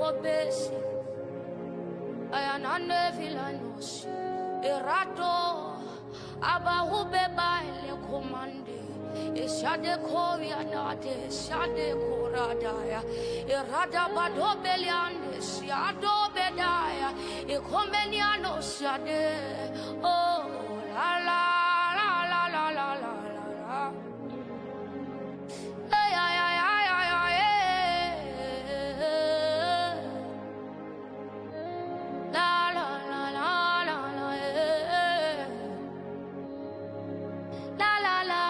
kobesi ayanane vilanos erato abahube baile komande Shade Kovianate, Shade Koradaya, Irada Badobeliande, Shado Bedaya, Ekomeniano Shade, oh la la la la la la la la. Ay ay ay ay ay ay. La la la la la la. La la la.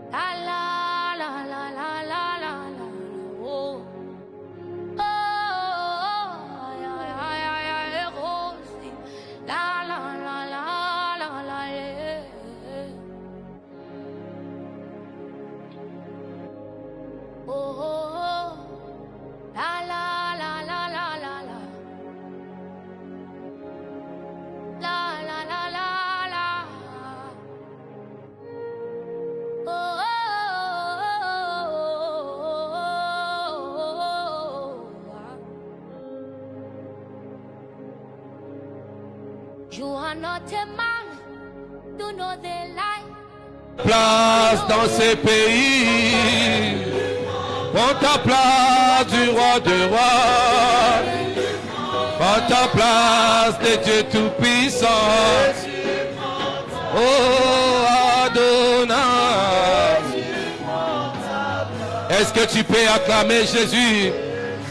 La la la la la la la oh oh ay ay ay ay Rosie la la la la la la oh oh la la la la la la la la la la la oh you are not a man to know the lie. Place dans ces pays, prends ta place du roi de rois, prends ta place de Dieu Tout-Puissant. Oh Adonai, est-ce que tu peux acclamer Jésus?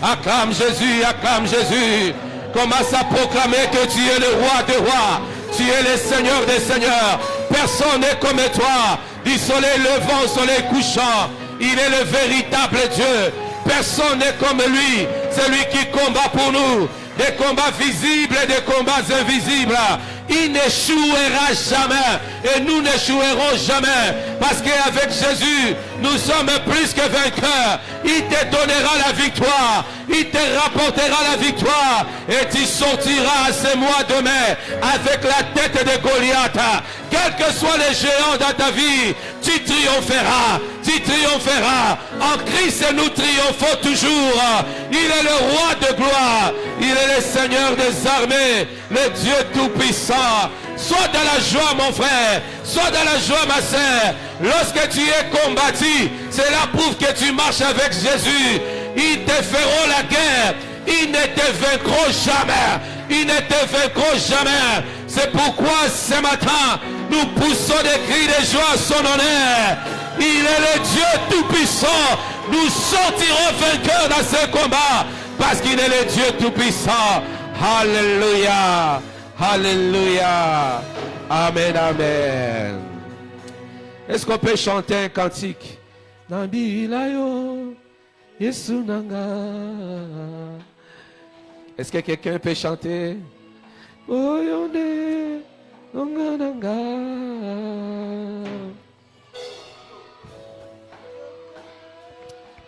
Acclame Jésus, acclame Jésus. Commence à proclamer que tu es le roi des rois, tu es le Seigneur des seigneurs. Personne n'est comme toi, du soleil levant au soleil couchant. Il est le véritable Dieu. Personne n'est comme lui, c'est lui qui combat pour nous. Des combats visibles et des combats invisibles. Il n'échouera jamais et nous n'échouerons jamais parce qu'avec Jésus nous sommes plus que vainqueurs. Il te donnera la victoire, il te rapportera la victoire et tu sortiras à ce mois de mai avec la tête de Goliath. Quels que soient les géants dans ta vie, tu triompheras, tu triompheras. En Christ nous triomphons toujours. Il est le roi de gloire, il est le Seigneur des armées, le Dieu tout-puissant. Sois dans la joie mon frère, sois dans la joie ma sœur. Lorsque tu es combattu, cela prouve que tu marches avec Jésus. Ils te feront la guerre, ils ne te vaincront jamais, ils ne te vaincront jamais. C'est pourquoi ce matin, nous poussons des cris de joie à son honneur. Il est le Dieu tout-puissant. Nous sortirons vainqueurs dans ce combat parce qu'il est le Dieu tout-puissant. Alléluia. Alléluia. Amen, amen. Est-ce qu'on peut chanter un cantique? Est-ce que quelqu'un peut chanter?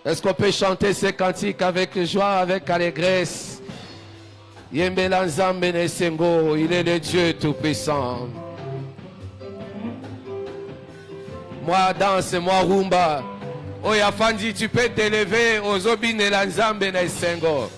Est-ce qu'on peut chanter ce cantique avec joie, avec allégresse? Il est le Dieu tout-puissant. Moi danse, moi rumba. Oya Fandi, tu peux t'élever aux obines la Nzambe na Sengo.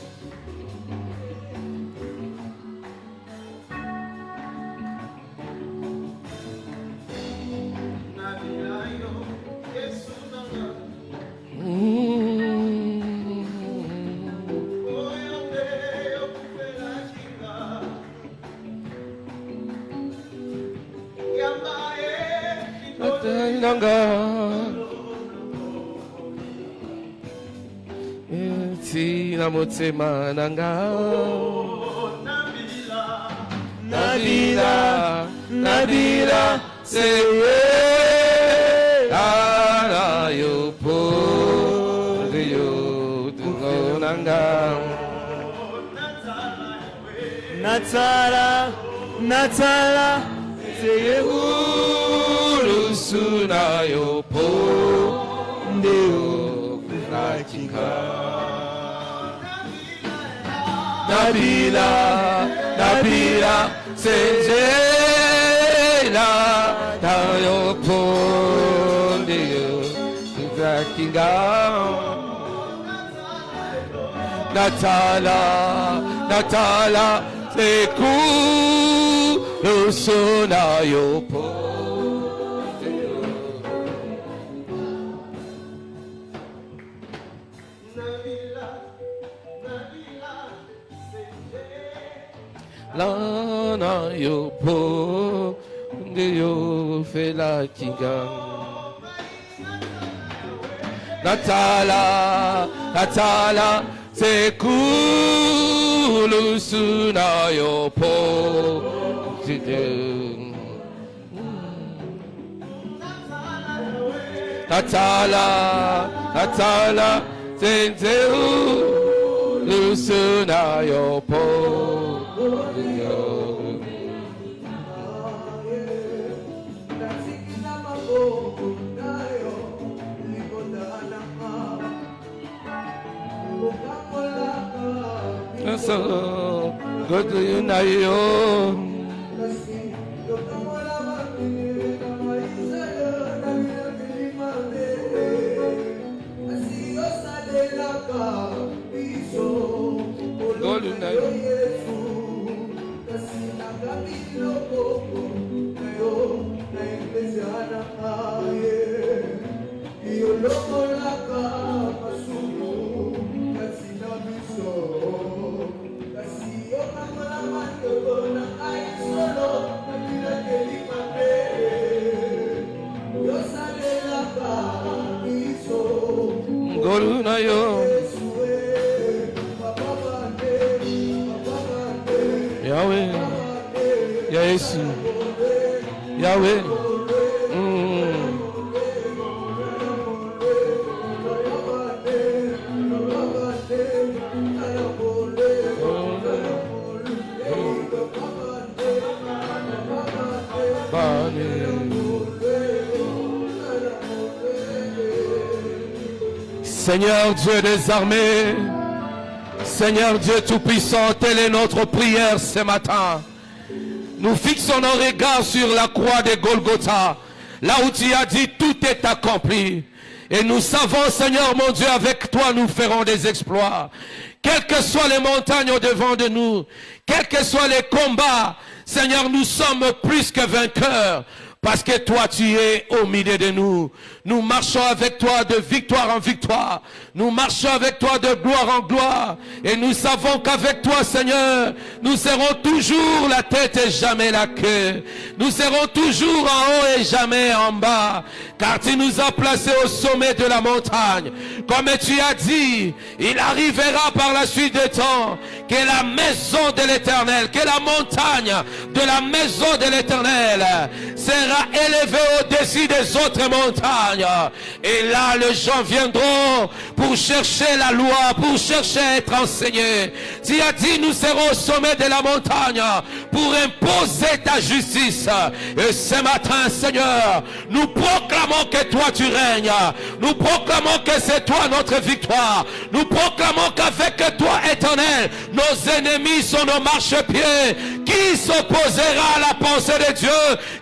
Motema nanga Nabila Nabila Seye Ara yo po yo nanga Natala Natala Seye Urusuna yo po Ndeo Krakinga Nabila, Nabila, Sejela, Tayo Pondio, Kinga, Natala, Natala, Seku, Lusuna Yopo. Lana Yopo, Yo Fela Kigan. Natala, Natala, Seku, Lusuna Yopo. Natala, Natala, Seku, Lusuna Yopo. So good to you now, yo. Goluna yo, Yahweh, Yes, Yahweh. Seigneur Dieu des armées, Seigneur Dieu Tout-Puissant, telle est notre prière ce matin. Nous fixons nos regards sur la croix de Golgotha, là où tu as dit tout est accompli. Et nous savons, Seigneur mon Dieu, avec toi nous ferons des exploits. Quelles que soient les montagnes au-devant de nous, quels que soient les combats, Seigneur, nous sommes plus que vainqueurs. Parce que toi, tu es au milieu de nous. Nous marchons avec toi de victoire en victoire. Nous marchons avec toi de gloire en gloire. Et nous savons qu'avec toi, Seigneur, nous serons toujours la tête et jamais la queue. Nous serons toujours en haut et jamais en bas. Car tu nous as placés au sommet de la montagne. Comme tu as dit, il arrivera par la suite des temps que la maison de l'Éternel, que la montagne de la maison de l'Éternel sera élevé au-dessus des autres montagnes. Et là, les gens viendront pour chercher la loi, pour chercher à être enseignés. Tu as dit, nous serons au sommet de la montagne pour imposer ta justice. Et ce matin, Seigneur, nous proclamons que toi tu règnes. Nous proclamons que c'est toi notre victoire. Nous proclamons qu'avec toi, Éternel, nos ennemis sont nos marchepieds. Qui s'opposera à la pensée de Dieu?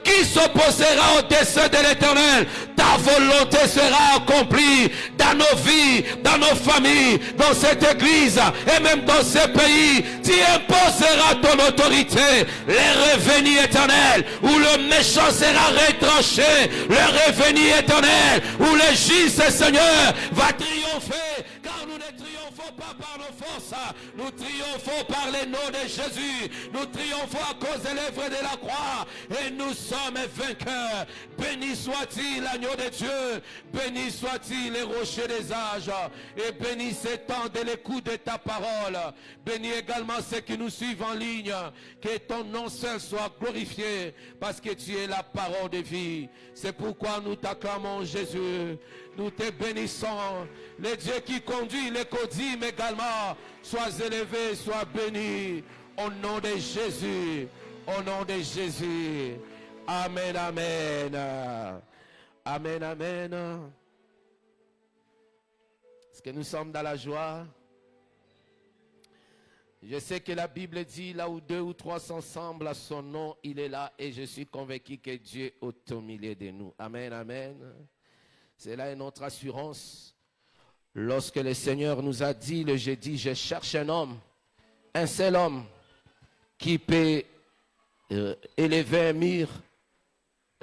Qui s'opposera au dessein de l'Éternel? Ta volonté sera accomplie dans nos vies, dans nos familles, dans cette église et même dans ce pays. Tu imposeras ton autorité, les revenus éternels, où le méchant sera retranché, le revenu éternel, où le juste Seigneur va triompher, car nous ne triomphons pas par nos forces, nous triomphons par le nom de Jésus, nous triomphons à cause de l'œuvre de la croix, et nous sommes vainqueurs. Béni soit-il l'agneau de Dieu, béni soit-il les rochers des âges, et béni ces temps de l'écoute de ta parole. Béni également ceux qui nous suivent en ligne, que ton nom seul soit glorifié, parce que tu es la parole de vie. C'est pourquoi nous t'acclamons Jésus, nous te bénissons. Le Dieu qui conduit les codimes également, sois élevé, sois béni, au nom de Jésus, au nom de Jésus. Amen, amen. Amen, amen. Est-ce que nous sommes dans la joie? Je sais que la Bible dit, là où 2 ou 3 s'ensemblent à son nom, il est là. Et je suis convaincu que Dieu est au milieu de nous. Amen, amen. C'est là notre assurance. Lorsque le Seigneur nous a dit le jeudi, je cherche un homme, un seul homme, qui peut élever un mur.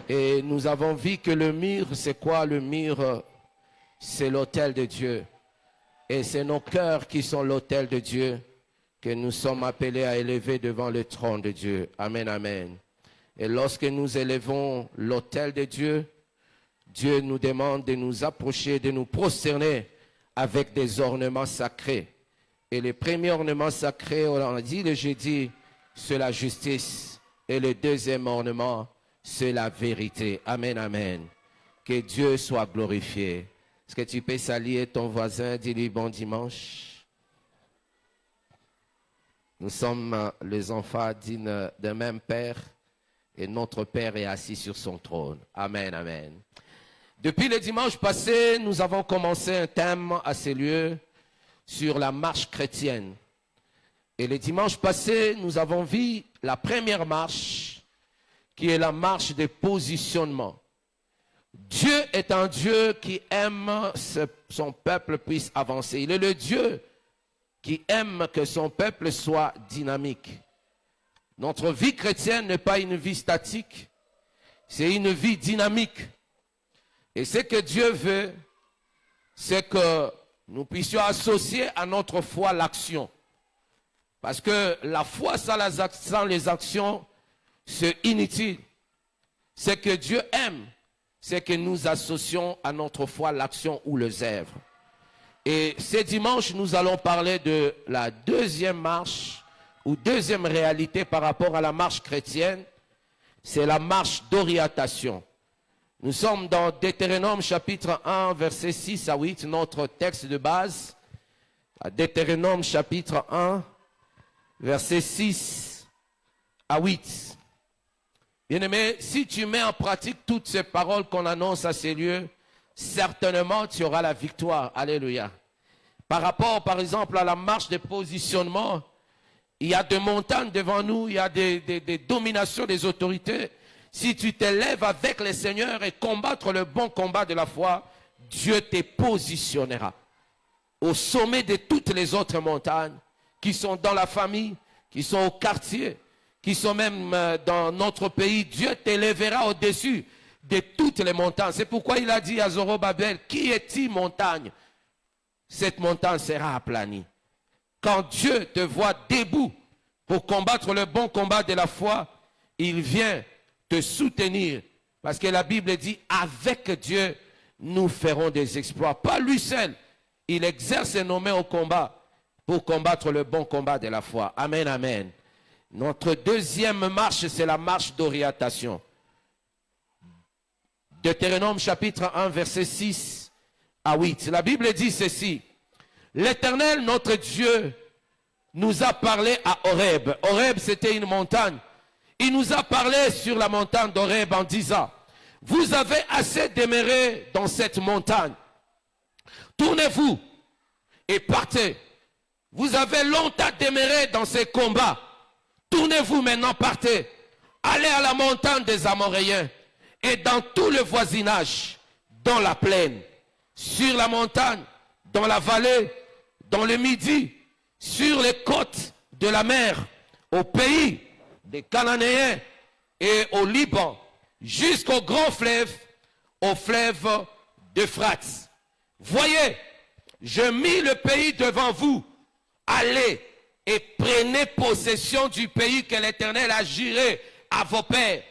Et nous avons vu que le mur, c'est quoi le mur? C'est l'autel de Dieu. Et c'est nos cœurs qui sont l'autel de Dieu que nous sommes appelés à élever devant le trône de Dieu. Amen, amen. Et lorsque nous élevons l'autel de Dieu, Dieu nous demande de nous approcher, de nous prosterner avec des ornements sacrés. Et le premier ornement sacré, on a dit le jeudi, c'est la justice. Et le deuxième ornement, c'est la vérité. Amen, amen. Que Dieu soit glorifié. Est-ce que tu peux saluer ton voisin, dis-lui bon dimanche? Nous sommes les enfants d'un même Père et notre Père est assis sur son trône. Amen, amen. Depuis le dimanche passé, nous avons commencé un thème à ces lieux sur la marche chrétienne. Et le dimanche passé, nous avons vu la première marche qui est la marche de positionnement. Dieu est un Dieu qui aime que son peuple puisse avancer. Il est le Dieu qui aime que son peuple soit dynamique. Notre vie chrétienne n'est pas une vie statique, c'est une vie dynamique. Et ce que Dieu veut, c'est que nous puissions associer à notre foi l'action. Parce que la foi sans les actions, c'est inutile. Ce que Dieu aime, c'est que nous associons à notre foi l'action ou les œuvres. Et ce dimanche, nous allons parler de la deuxième marche ou deuxième réalité par rapport à la marche chrétienne. C'est la marche d'orientation. Nous sommes dans Deutéronome chapitre 1, versets 6 à 8, notre texte de base. Deutéronome chapitre 1, versets 6 à 8. Bien-aimé, si tu mets en pratique toutes ces paroles qu'on annonce à ces lieux, certainement tu auras la victoire. Alléluia. Par rapport, par exemple, à la marche de positionnement, il y a des montagnes devant nous, il y a des dominations des autorités. Si tu t'élèves avec le Seigneur et combattre le bon combat de la foi, Dieu te positionnera au sommet de toutes les autres montagnes qui sont dans la famille, qui sont au quartier, qui sont même dans notre pays. Dieu t'élèvera au-dessus de toutes les montagnes. C'est pourquoi il a dit à Zorobabel, qui est-il montagne? Cette montagne sera aplanie. Quand Dieu te voit debout pour combattre le bon combat de la foi, il vient te soutenir. Parce que la Bible dit, avec Dieu, nous ferons des exploits. Pas lui seul. Il exerce nos mains au combat pour combattre le bon combat de la foi. Amen, amen. Notre deuxième marche, c'est la marche d'orientation. Deutéronome chapitre 1, verset 6 à 8. La Bible dit ceci. L'Éternel, notre Dieu, nous a parlé à Horeb. Horeb, c'était une montagne. Il nous a parlé sur la montagne d'Horeb en disant, vous avez assez demeuré dans cette montagne. Tournez-vous et partez. Vous avez longtemps demeuré dans ces combats. Tournez-vous maintenant, partez. Allez à la montagne des Amoréens et dans tout le voisinage, dans la plaine, sur la montagne, dans la vallée, dans le midi, sur les côtes de la mer, au pays des Cananéens et au Liban, jusqu'au grand fleuve, au fleuve d'Euphrate. Voyez, je mis le pays devant vous. Allez et prenez possession du pays que l'Éternel a juré à vos pères,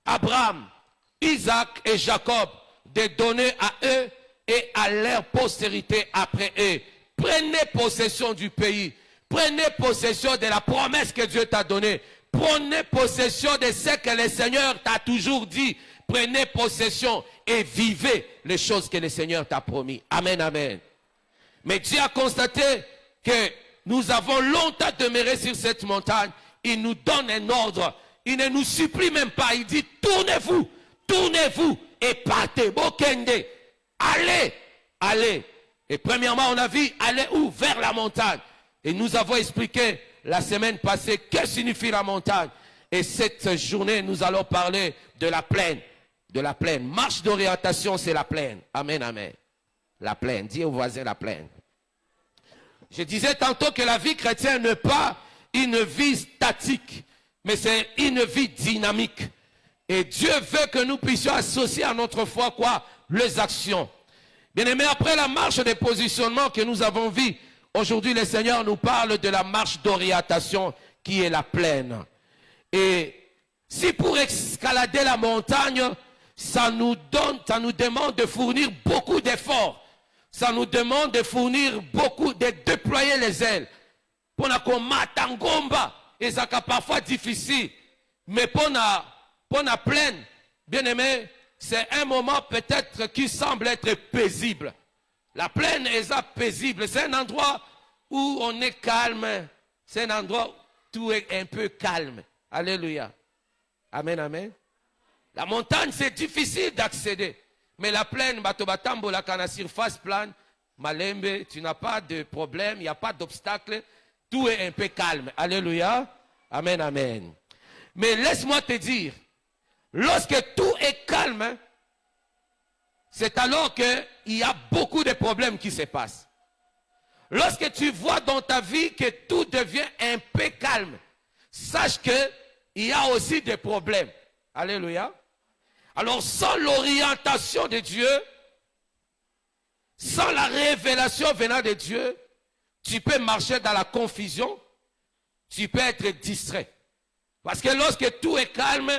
Abraham, Isaac et Jacob, de donner à eux et à leur postérité après eux. Prenez possession du pays. Prenez possession de la promesse que Dieu t'a donnée. Prenez possession de ce que le Seigneur t'a toujours dit. Prenez possession et vivez les choses que le Seigneur t'a promis. Amen, amen. Mais Dieu a constaté que nous avons longtemps demeuré sur cette montagne. Il nous donne un ordre. Il ne nous supplie même pas. Il dit, tournez-vous et partez. Bokende. Allez, allez. Et premièrement, on a vu aller où? Vers la montagne. Et nous avons expliqué la semaine passée que signifie la montagne. Et cette journée, nous allons parler de la plaine. De la plaine. Marche d'orientation, c'est la plaine. Amen, amen. La plaine. Dis au voisin la plaine. Je disais tantôt que la vie chrétienne n'est pas une vie statique, mais c'est une vie dynamique. Et Dieu veut que nous puissions associer à notre foi quoi? Les actions. Bien aimé, après la marche des positionnements que nous avons vu, aujourd'hui le Seigneur nous parle de la marche d'orientation qui est la plaine. Et si pour escalader la montagne, ça nous demande de fournir beaucoup d'efforts. Ça nous demande de fournir beaucoup, de déployer les ailes. Pour qu'on ngomba, et ça est parfois difficile. Mais pour la plaine, bien aimé, c'est un moment peut-être qui semble être paisible. La plaine est paisible. C'est un endroit où on est calme. C'est un endroit où tout est un peu calme. Alléluia. Amen, amen. La montagne, c'est difficile d'accéder. Mais la plaine, la surface plane, Malembe, tu n'as pas de problème, il n'y a pas d'obstacle. Tout est un peu calme. Alléluia. Amen, amen. Mais laisse-moi te dire, lorsque tout est calme, c'est alors qu'il y a beaucoup de problèmes qui se passent. Lorsque tu vois dans ta vie que tout devient un peu calme, sache qu'il y a aussi des problèmes. Alléluia. Alors sans l'orientation de Dieu, sans la révélation venant de Dieu, tu peux marcher dans la confusion, tu peux être distrait. Parce que lorsque tout est calme,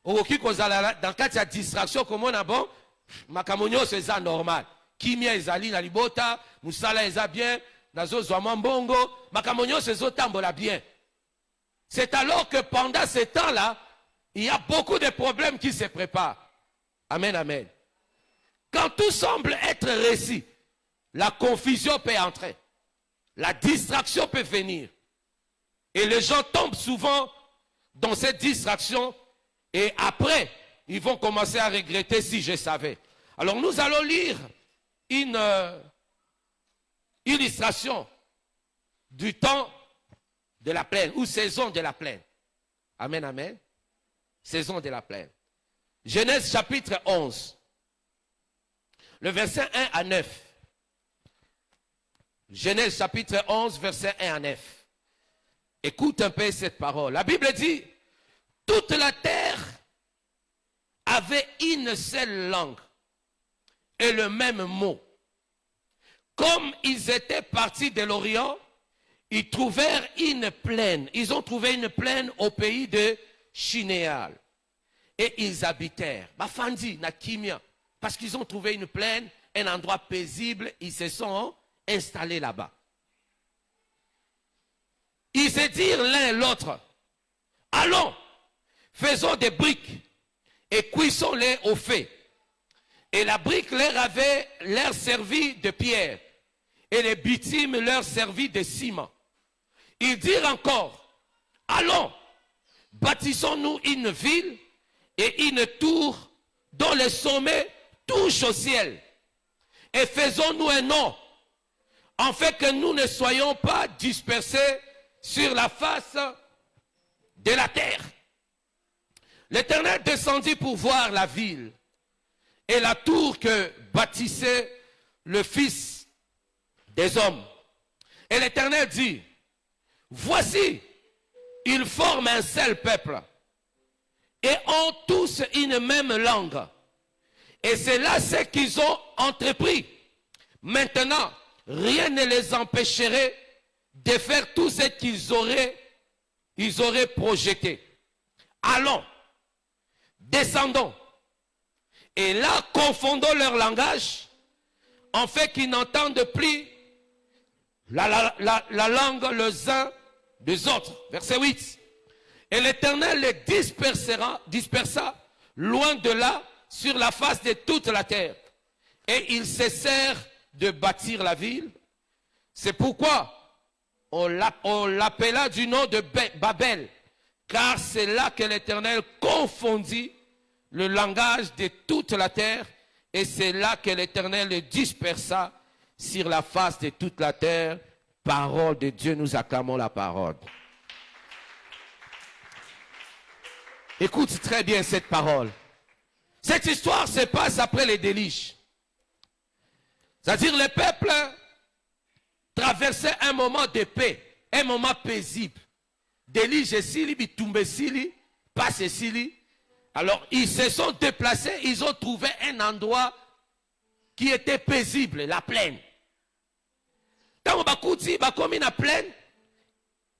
dans le cas de la distraction, comme on a bon, makamonyo c'est ça normal. Kimia ezali na libota, musala eza bien, nazo zwa mbongo, makamonyo c'est zo tambola bien. C'est alors que pendant ce temps-là, il y a beaucoup de problèmes qui se préparent. Amen, amen. Quand tout semble être réussi, la confusion peut entrer. La distraction peut venir. Et les gens tombent souvent dans cette distraction. Et après, ils vont commencer à regretter si je savais. Alors nous allons lire une illustration du temps de la plaine ou saison de la plaine. Amen, amen. Saison de la plaine. Genèse chapitre 11. Le verset 1 à 9. Genèse chapitre 11, verset 1 à 9. Écoute un peu cette parole. La Bible dit, toute la terre avait une seule langue et le même mot. Comme ils étaient partis de l'Orient, ils trouvèrent une plaine. Ils ont trouvé une plaine au pays de Shinéal. Et ils habitèrent. Bafandi, Nakimia. Parce qu'ils ont trouvé une plaine, un endroit paisible, ils se sont installés là-bas. Ils se dirent l'un l'autre, allons, faisons des briques et cuisons-les au feu. Et la brique leur servit de pierre et les bitumes leur servit de ciment. Ils dirent encore, allons, bâtissons-nous une ville et une tour dont le sommet touche au ciel. Et faisons-nous un nom, en fait que nous ne soyons pas dispersés sur la face de la terre. L'Éternel descendit pour voir la ville et la tour que bâtissait le Fils des hommes. Et l'Éternel dit, voici, ils forment un seul peuple et ont tous une même langue. Et c'est là ce qu'ils ont entrepris. Maintenant, rien ne les empêcherait de faire tout ce qu'ils auraient projeté. Allons, descendons. Et là, confondons leur langage, en fait qu'ils n'entendent plus la langue les uns des autres. Verset 8. Et l'Éternel les dispersa loin de là, sur la face de toute la terre. Et ils cessèrent de bâtir la ville. C'est pourquoi on l'appela du nom de Babel, car c'est là que l'Éternel confondit le langage de toute la terre, et c'est là que l'Éternel le dispersa sur la face de toute la terre. Parole de Dieu, nous acclamons la parole. Écoute très bien cette parole. Cette histoire se passe après les déluges. C'est-à-dire le peuple traversait un moment de paix, un moment paisible. Délige Sili, Bitumbe Sili, Passe Sili. Alors ils se sont déplacés, ils ont trouvé un endroit qui était paisible, la plaine. Quand Bakouti, Bakomi la plaine,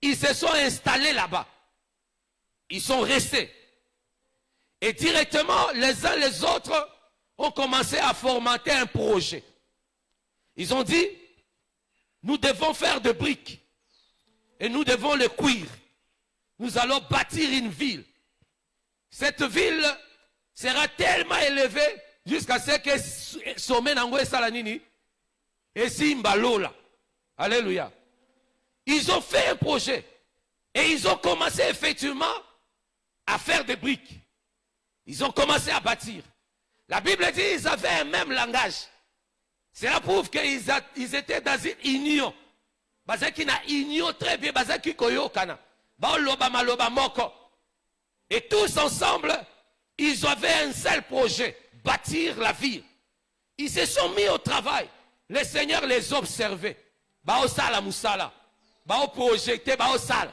ils se sont installés là-bas. Ils sont restés. Et directement, les uns les autres ont commencé à fomenter un projet. Ils ont dit, nous devons faire des briques. Et nous devons les cuire. Nous allons bâtir une ville. Cette ville sera tellement élevée jusqu'à ce que sommet Nangwe Salanini et Simbalola. Alléluia. Ils ont fait un projet. Et ils ont commencé effectivement à faire des briques. Ils ont commencé à bâtir. La Bible dit qu'ils avaient un même langage. Cela prouve qu'ils étaient dans une union. Bazaki na union très bien. Bazaki koyo kana. Baoloba maloba moko. Et tous ensemble, ils avaient un seul projet. Bâtir la ville. Ils se sont mis au travail. Le Seigneur les observait. Bao sala musala. Bao projecté, bao sala.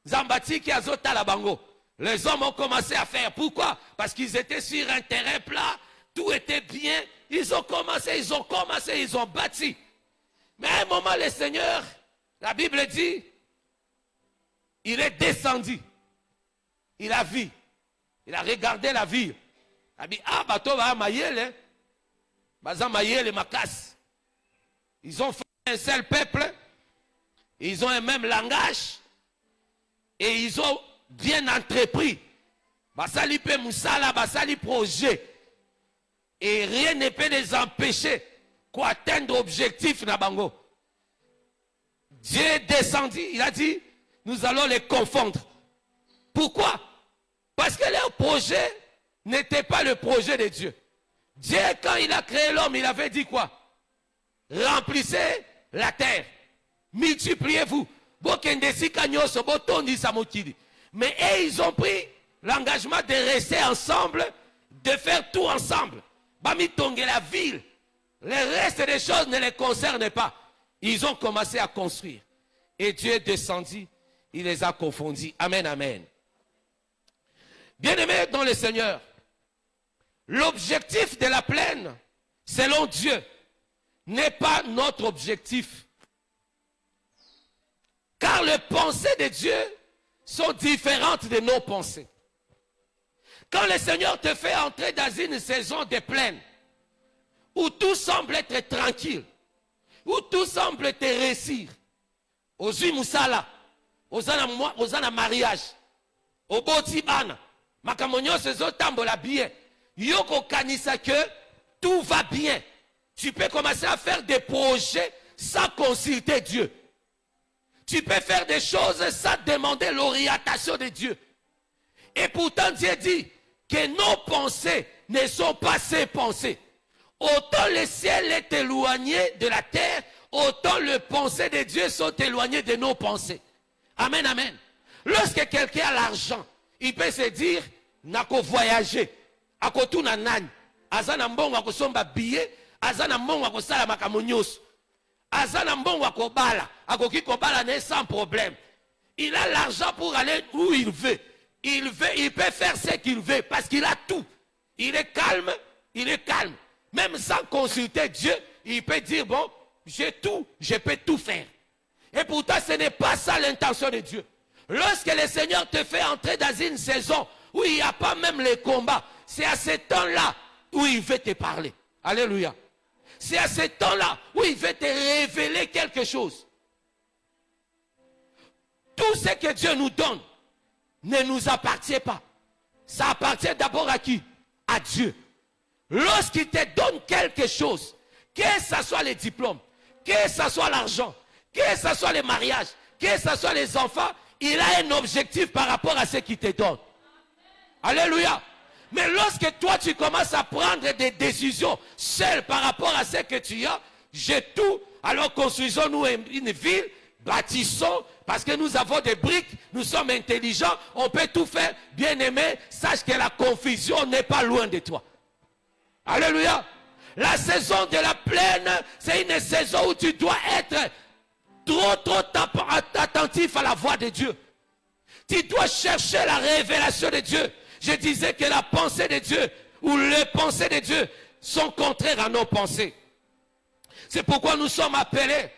Zambati qui azota la bango. Les hommes ont commencé à faire. Pourquoi? Parce qu'ils étaient sur un terrain plat. Tout était bien. Ils ont bâti. Mais à un moment, le Seigneur, la Bible dit, il est descendu. Il a vu. Il a regardé la ville. Il a dit, ah, bateau va mayele. Baza mayele makas. Ils ont fait un seul peuple. Ils ont un même langage. Et ils ont bien entrepris. Basali pe musala, basali projet. Et rien ne peut les empêcher d'atteindre l'objectif Nabango. Dieu est descendu, il a dit, nous allons les confondre. Pourquoi? Parce que leur projet n'était pas le projet de Dieu. Dieu, quand il a créé l'homme, il avait dit quoi? Remplissez la terre. Multipliez-vous. Mais ils ont pris l'engagement de rester ensemble, de faire tout ensemble. Bamitongue la ville. Le reste des choses ne les concernent pas. Ils ont commencé à construire. Et Dieu est descendu. Il les a confondus. Amen, amen. Bien-aimés dans le Seigneur, l'objectif de la plaine, selon Dieu, n'est pas notre objectif. Car les pensées de Dieu sont différentes de nos pensées. Quand le Seigneur te fait entrer dans une saison de plaine, où tout semble être tranquille, où tout semble te réussir, aux Moussala, aux ana mariage, au Botibana, Makamonyo se tambola bien, Yoko kanisa que tout va bien. Tu peux commencer à faire des projets sans consulter Dieu. Tu peux faire des choses sans demander l'orientation de Dieu. Et pourtant Dieu dit que nos pensées ne sont pas ses pensées. Autant le ciel est éloigné de la terre, autant les pensées de Dieu sont éloignées de nos pensées. Amen, amen. Lorsque quelqu'un a l'argent, il peut se dire, nako voyager, ako tuna nani, azana mbongo ako somba billet, azana mbongo ako sala makamonyoso, azana mbongo ako bala, ako kiko bala ne sans problème. Il a l'argent pour aller où il veut. Il peut faire ce qu'il veut parce qu'il a tout. Il est calme. Même sans consulter Dieu, il peut dire, bon, j'ai tout, je peux tout faire. Et pourtant, ce n'est pas ça l'intention de Dieu. Lorsque le Seigneur te fait entrer dans une saison où il n'y a pas même les combats, c'est à ce temps-là où il veut te parler. Alléluia. C'est à ce temps-là où il veut te révéler quelque chose. Tout ce que Dieu nous donne ne nous appartient pas. Ça appartient d'abord à qui? À Dieu. Lorsqu'il te donne quelque chose, que ce soit les diplômes, que ce soit l'argent, que ce soit les mariages, que ce soit les enfants, il a un objectif par rapport à ce qu'il te donne. Alléluia. Mais lorsque toi tu commences à prendre des décisions seul par rapport à ce que tu as, j'ai tout, alors construisons-nous une ville, bâtissons, parce que nous avons des briques, nous sommes intelligents, on peut tout faire. Bien-aimé, sache que la confusion n'est pas loin de toi. Alléluia. La saison de la plaine, c'est une saison où tu dois être trop attentif à la voix de Dieu. Tu dois chercher la révélation de Dieu. Je disais que la pensée de Dieu ou les pensées de Dieu sont contraires à nos pensées. C'est pourquoi nous sommes appelés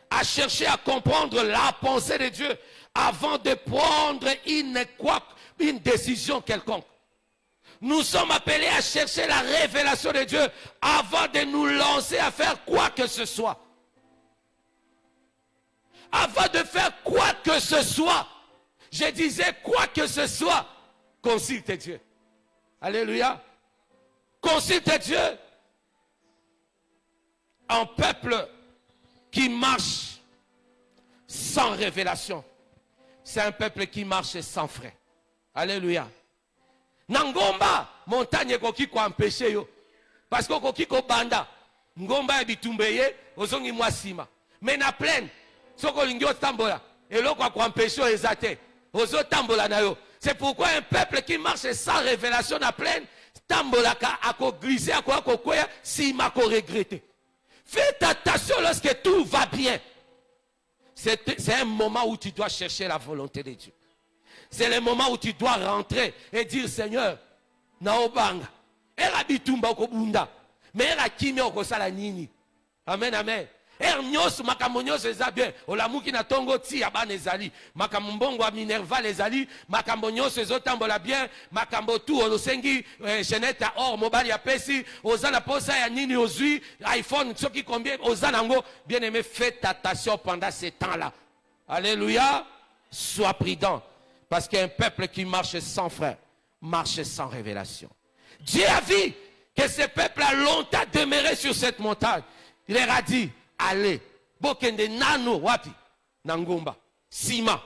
à chercher à comprendre la pensée de Dieu avant de prendre une décision quelconque. Nous sommes appelés à chercher la révélation de Dieu avant de nous lancer à faire quoi que ce soit. Avant de faire quoi que ce soit, je disais quoi que ce soit, consulte Dieu. Alléluia. Consulte Dieu. Un peuple qui marche sans révélation, c'est un peuple qui marche sans frein. Alléluia. Nangomba, montagne koki ko empêcher yo. Parce que koki ko banda, ngomba ebitumbeye, ozongi mwasima. Mais na plaine, soko lingyo tambola, eloko ko empêcher ezate, ozo tambola na yo. C'est pourquoi un peuple qui marche sans révélation na plaine, tambola ka ako glisser ako koya, sima ko regretter. Faites attention lorsque tout va bien. C'est un moment où tu dois chercher la volonté de Dieu. C'est le moment où tu dois rentrer et dire, Seigneur, naobanga, era bitumba okobunda, mais era kimi okosala nini. Amen, amen. Nyos makambo nyonso eza bien. Olamuki na tongo ti abana ezali. Makambo mbongo wa Minerva ezali. Makambo nyonso ezotambola bien. Makambo tu olosengi Jeanette or mobile ya pesi. Ozana posa ya nini ozui. iPhone soki combien ozana ngo. Bien aimé, faites attention pendant ces temps-là. Alléluia. Sois prudent. Parce qu'un peuple qui marche sans frein, marche sans révélation. Dieu a vu que ce peuple a longtemps demeuré sur cette montagne. Il leur a dit, allez, bokende nano wapi, nangomba, sima,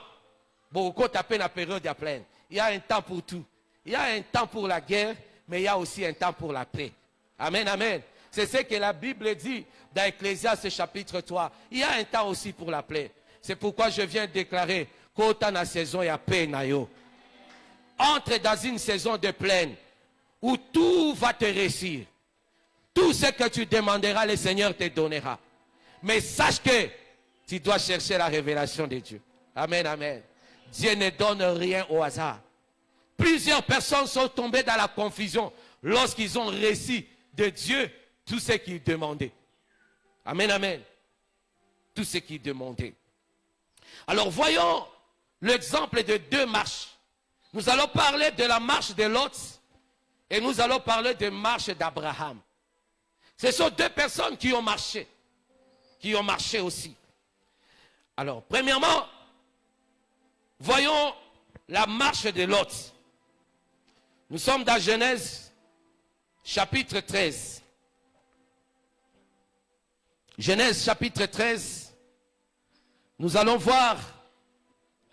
boko tapé na période de plaine. Il y a un temps pour tout. Il y a un temps pour la guerre, mais il y a aussi un temps pour la paix. Amen, amen. C'est ce que la Bible dit dans Ecclésiaste chapitre 3. Il y a un temps aussi pour la paix. C'est pourquoi je viens déclarer qu'autant la saison, il y a paix na yo. Entre dans une saison de plaine où tout va te réussir. Tout ce que tu demanderas, le Seigneur te donnera. Mais sache que tu dois chercher la révélation de Dieu. Amen, amen. Dieu ne donne rien au hasard. Plusieurs personnes sont tombées dans la confusion lorsqu'ils ont reçu de Dieu tout ce qu'ils demandaient. Amen, amen. Tout ce qu'ils demandaient. Alors voyons l'exemple de deux marches. Nous allons parler de la marche de Lot et nous allons parler de la marche d'Abraham. Ce sont deux personnes qui ont marché aussi. Alors, premièrement, voyons la marche de Lot. Nous sommes dans Genèse, chapitre 13. Genèse, chapitre 13. Nous allons voir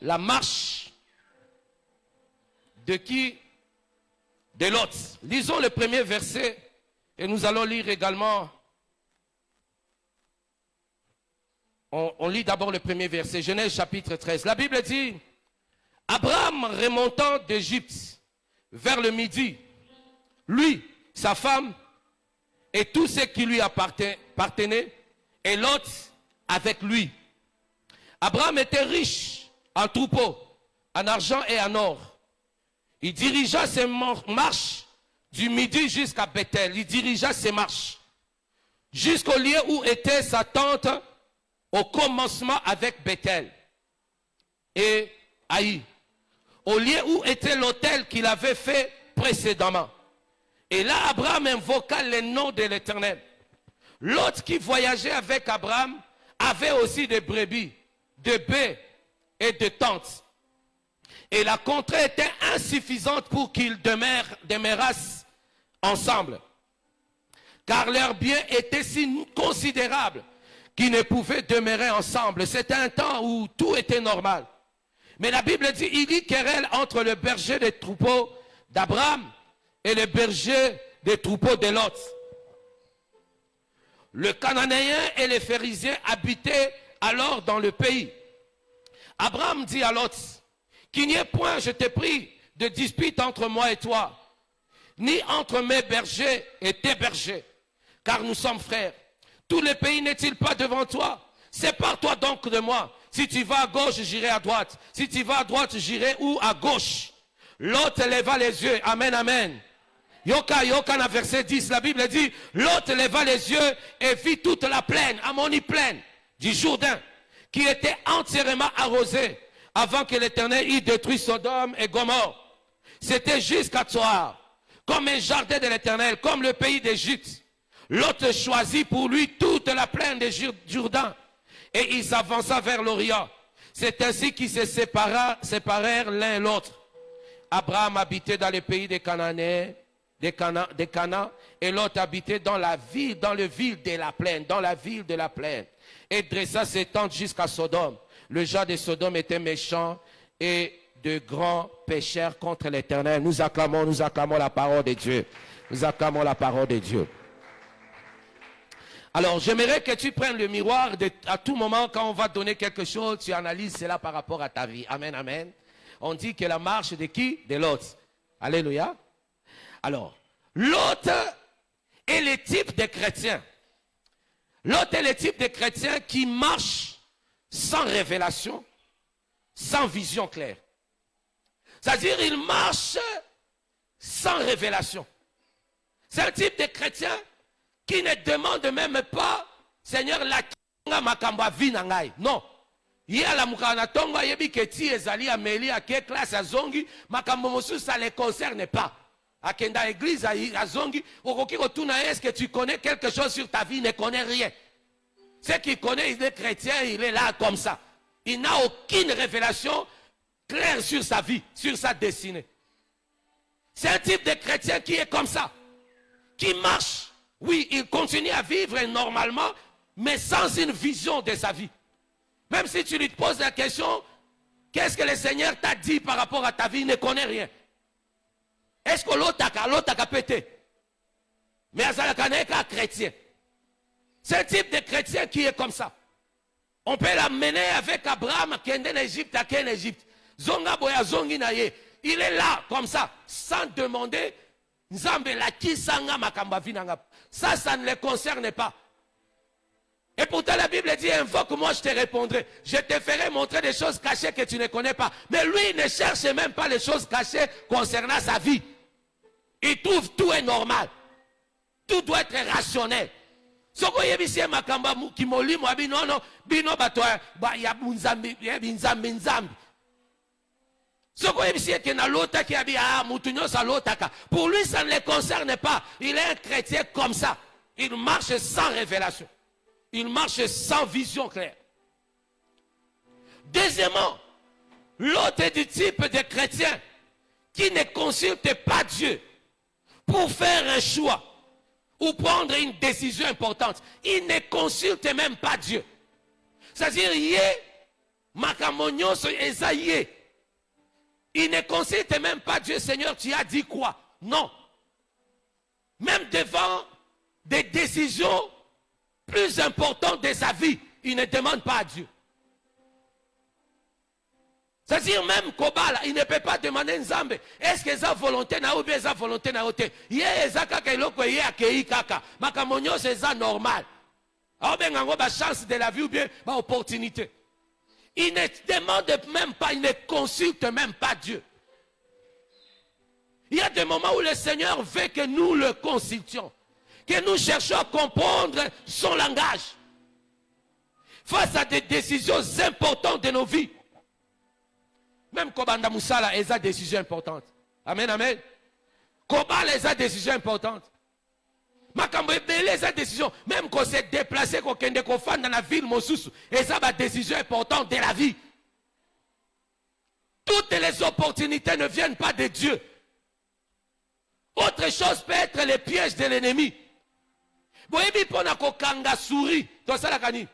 la marche de qui? De Lot. Lisons le premier verset. Et nous allons lire également, on lit d'abord le premier verset, Genèse chapitre 13. La Bible dit, Abraham remontant d'Égypte vers le midi, lui, sa femme et tout ce qui lui appartenait, et Lot avec lui. Abraham était riche en troupeaux, en argent et en or. Il dirigea ses marches du midi jusqu'à Bethel. Il dirigea ses marches jusqu'au lieu où était sa tente au commencement avec Bethel et Haï, au lieu où était l'autel qu'il avait fait précédemment. Et là, Abraham invoqua le nom de l'Éternel. L'autre qui voyageait avec Abraham avait aussi des brebis, de bœufs et de tentes. Et la contrée était insuffisante pour qu'ils demeurassent ensemble. Car leurs biens étaient si considérables qu'ils ne pouvaient demeurer ensemble. C'était un temps où tout était normal. Mais la Bible dit, il y eut querelle entre le berger des troupeaux d'Abraham et le berger des troupeaux de Lot. Le Cananéen et les Phérésiens habitaient alors dans le pays. Abraham dit à Lot, qu'il n'y ait point, je te prie, de dispute entre moi et toi, ni entre mes bergers et tes bergers, car nous sommes frères. Tous les pays n'est-il pas devant toi? Sépare-toi donc de moi. Si tu vas à gauche, j'irai à droite. Si tu vas à droite, j'irai où? À gauche. L'autre leva les yeux. Amen, amen. Yoka, dans verset 10, la Bible dit, l'autre leva les yeux et vit toute la plaine, Ammonie plaine, du Jourdain, qui était entièrement arrosée avant que l'Éternel y détruise Sodome et Gomorrhe. C'était jusqu'à Tsoar, comme un jardin de l'Éternel, comme le pays d'Égypte. L'autre choisit pour lui toute la plaine de Jourdain et il s'avança vers l'Orient. C'est ainsi qu'ils se séparèrent l'un et l'autre. Abraham habitait dans le pays des Cananéens, des Canaan, et l'autre habitait dans la ville de la plaine, dans la ville de la plaine. Et dressa ses tentes jusqu'à Sodome. Le genre de Sodome était méchant et de grands pécheurs contre l'Éternel. Nous acclamons la parole de Dieu. Nous acclamons la parole de Dieu. Alors, j'aimerais que tu prennes le miroir à tout moment, quand on va donner quelque chose, tu analyses cela par rapport à ta vie. Amen, amen. On dit que la marche de qui? De l'autre. Alléluia. Alors, l'autre est le type de chrétien. L'autre est le type de chrétien qui marche sans révélation, sans vision claire. C'est-à-dire, il marche sans révélation. C'est un type de chrétien qui ne demande même pas, Seigneur, la kinga makamba vi nangai. Non. Il y a la mukana tonga yebi keti ezali ameli ake classe azongi makambo mosu ça ne concerne pas. Akenda église azongi okoki kotuna est-ce que tu connais quelque chose sur ta vie? Il ne connaît rien. Ce qu'il connaît, il est chrétien, il est là comme ça. Il n'a aucune révélation claire sur sa vie, sur sa destinée. C'est un type de chrétien qui est comme ça, qui marche. Oui, il continue à vivre normalement, mais sans une vision de sa vie. Même si tu lui poses la question, qu'est-ce que le Seigneur t'a dit par rapport à ta vie, il ne connaît rien. Est-ce que l'autre a pété? Mais il n'est qu'un chrétien. C'est un type de chrétien qui est comme ça. On peut l'amener avec Abraham, qui est en Égypte, à quelle Égypte. Zonga boya zongi na ye. Il est là, comme ça, sans demander, Nzambe la ki sanga makamba vinanga. Ça ne le concerne pas. Et pourtant la Bible dit, invoque-moi, je te répondrai. Je te ferai montrer des choses cachées que tu ne connais pas. Mais lui, il ne cherche même pas les choses cachées concernant sa vie. Il trouve tout est normal. Tout doit être rationnel. Soko yebisie makamba kimoli mo bino no bino bato ba ya bunzambi nzambi. Soko yebisie ke na lota ki abi mutunyo sa lotaka. Pour lui ça ne le concerne pas. Il est un chrétien comme ça. Il marche sans révélation. Il marche sans vision claire. Deuxièmement, l'autre est du type de chrétien qui ne consulte pas Dieu pour faire un choix ou prendre une décision importante. Il ne consulte même pas Dieu. C'est-à-dire, il ne consulte même pas Dieu. Seigneur, tu as dit quoi? Non. Même devant des décisions plus importantes de sa vie, il ne demande pas à Dieu. C'est-à-dire même Kobala, il ne peut pas demander Nzambe. Est-ce que ça volonté na ou bien ça volonté na ote? Yé kaka iloko yé akei kaka. Makamonyo c'est ça normal. Ah ben ng'ango ba chance de la vie ou bien ba opportunité. Il ne demande même pas, il ne consulte même pas Dieu. Il y a des moments où le Seigneur veut que nous le consultions, que nous cherchions à comprendre son langage face à des décisions importantes de nos vies. Même Kobanda Moussala, ils ont des décisions importantes. Amen, amen. Kobala, ils ont des décisions importantes. Makambo Ebele, ils ont des décisions. Même quand s'est déplacé, quand on est dans la ville, Mosusu, ils ont des décisions importantes de la vie. Toutes les opportunités ne viennent pas de Dieu. Autre chose peut être les pièges de l'ennemi. Boyebi pona ko kanga souris, to sala kani.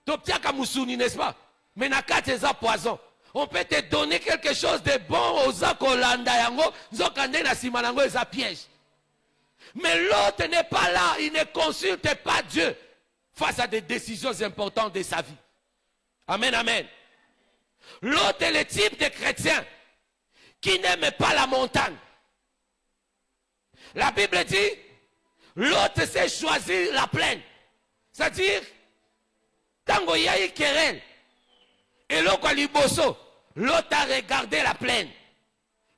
To piaka musuni, n'est-ce pas? Mais na kate za poison. On peut te donner quelque chose de bon aux akolanda yango, zokande na simanango eza piège. Mais l'autre n'est pas là, il ne consulte pas Dieu face à des décisions importantes de sa vie. Amen, amen. L'autre est le type de chrétien qui n'aime pas la montagne. La Bible dit, l'autre s'est choisi la plaine. C'est-à-dire, tango yaï querelle, et l'autre liboso, l'autre a regardé la plaine.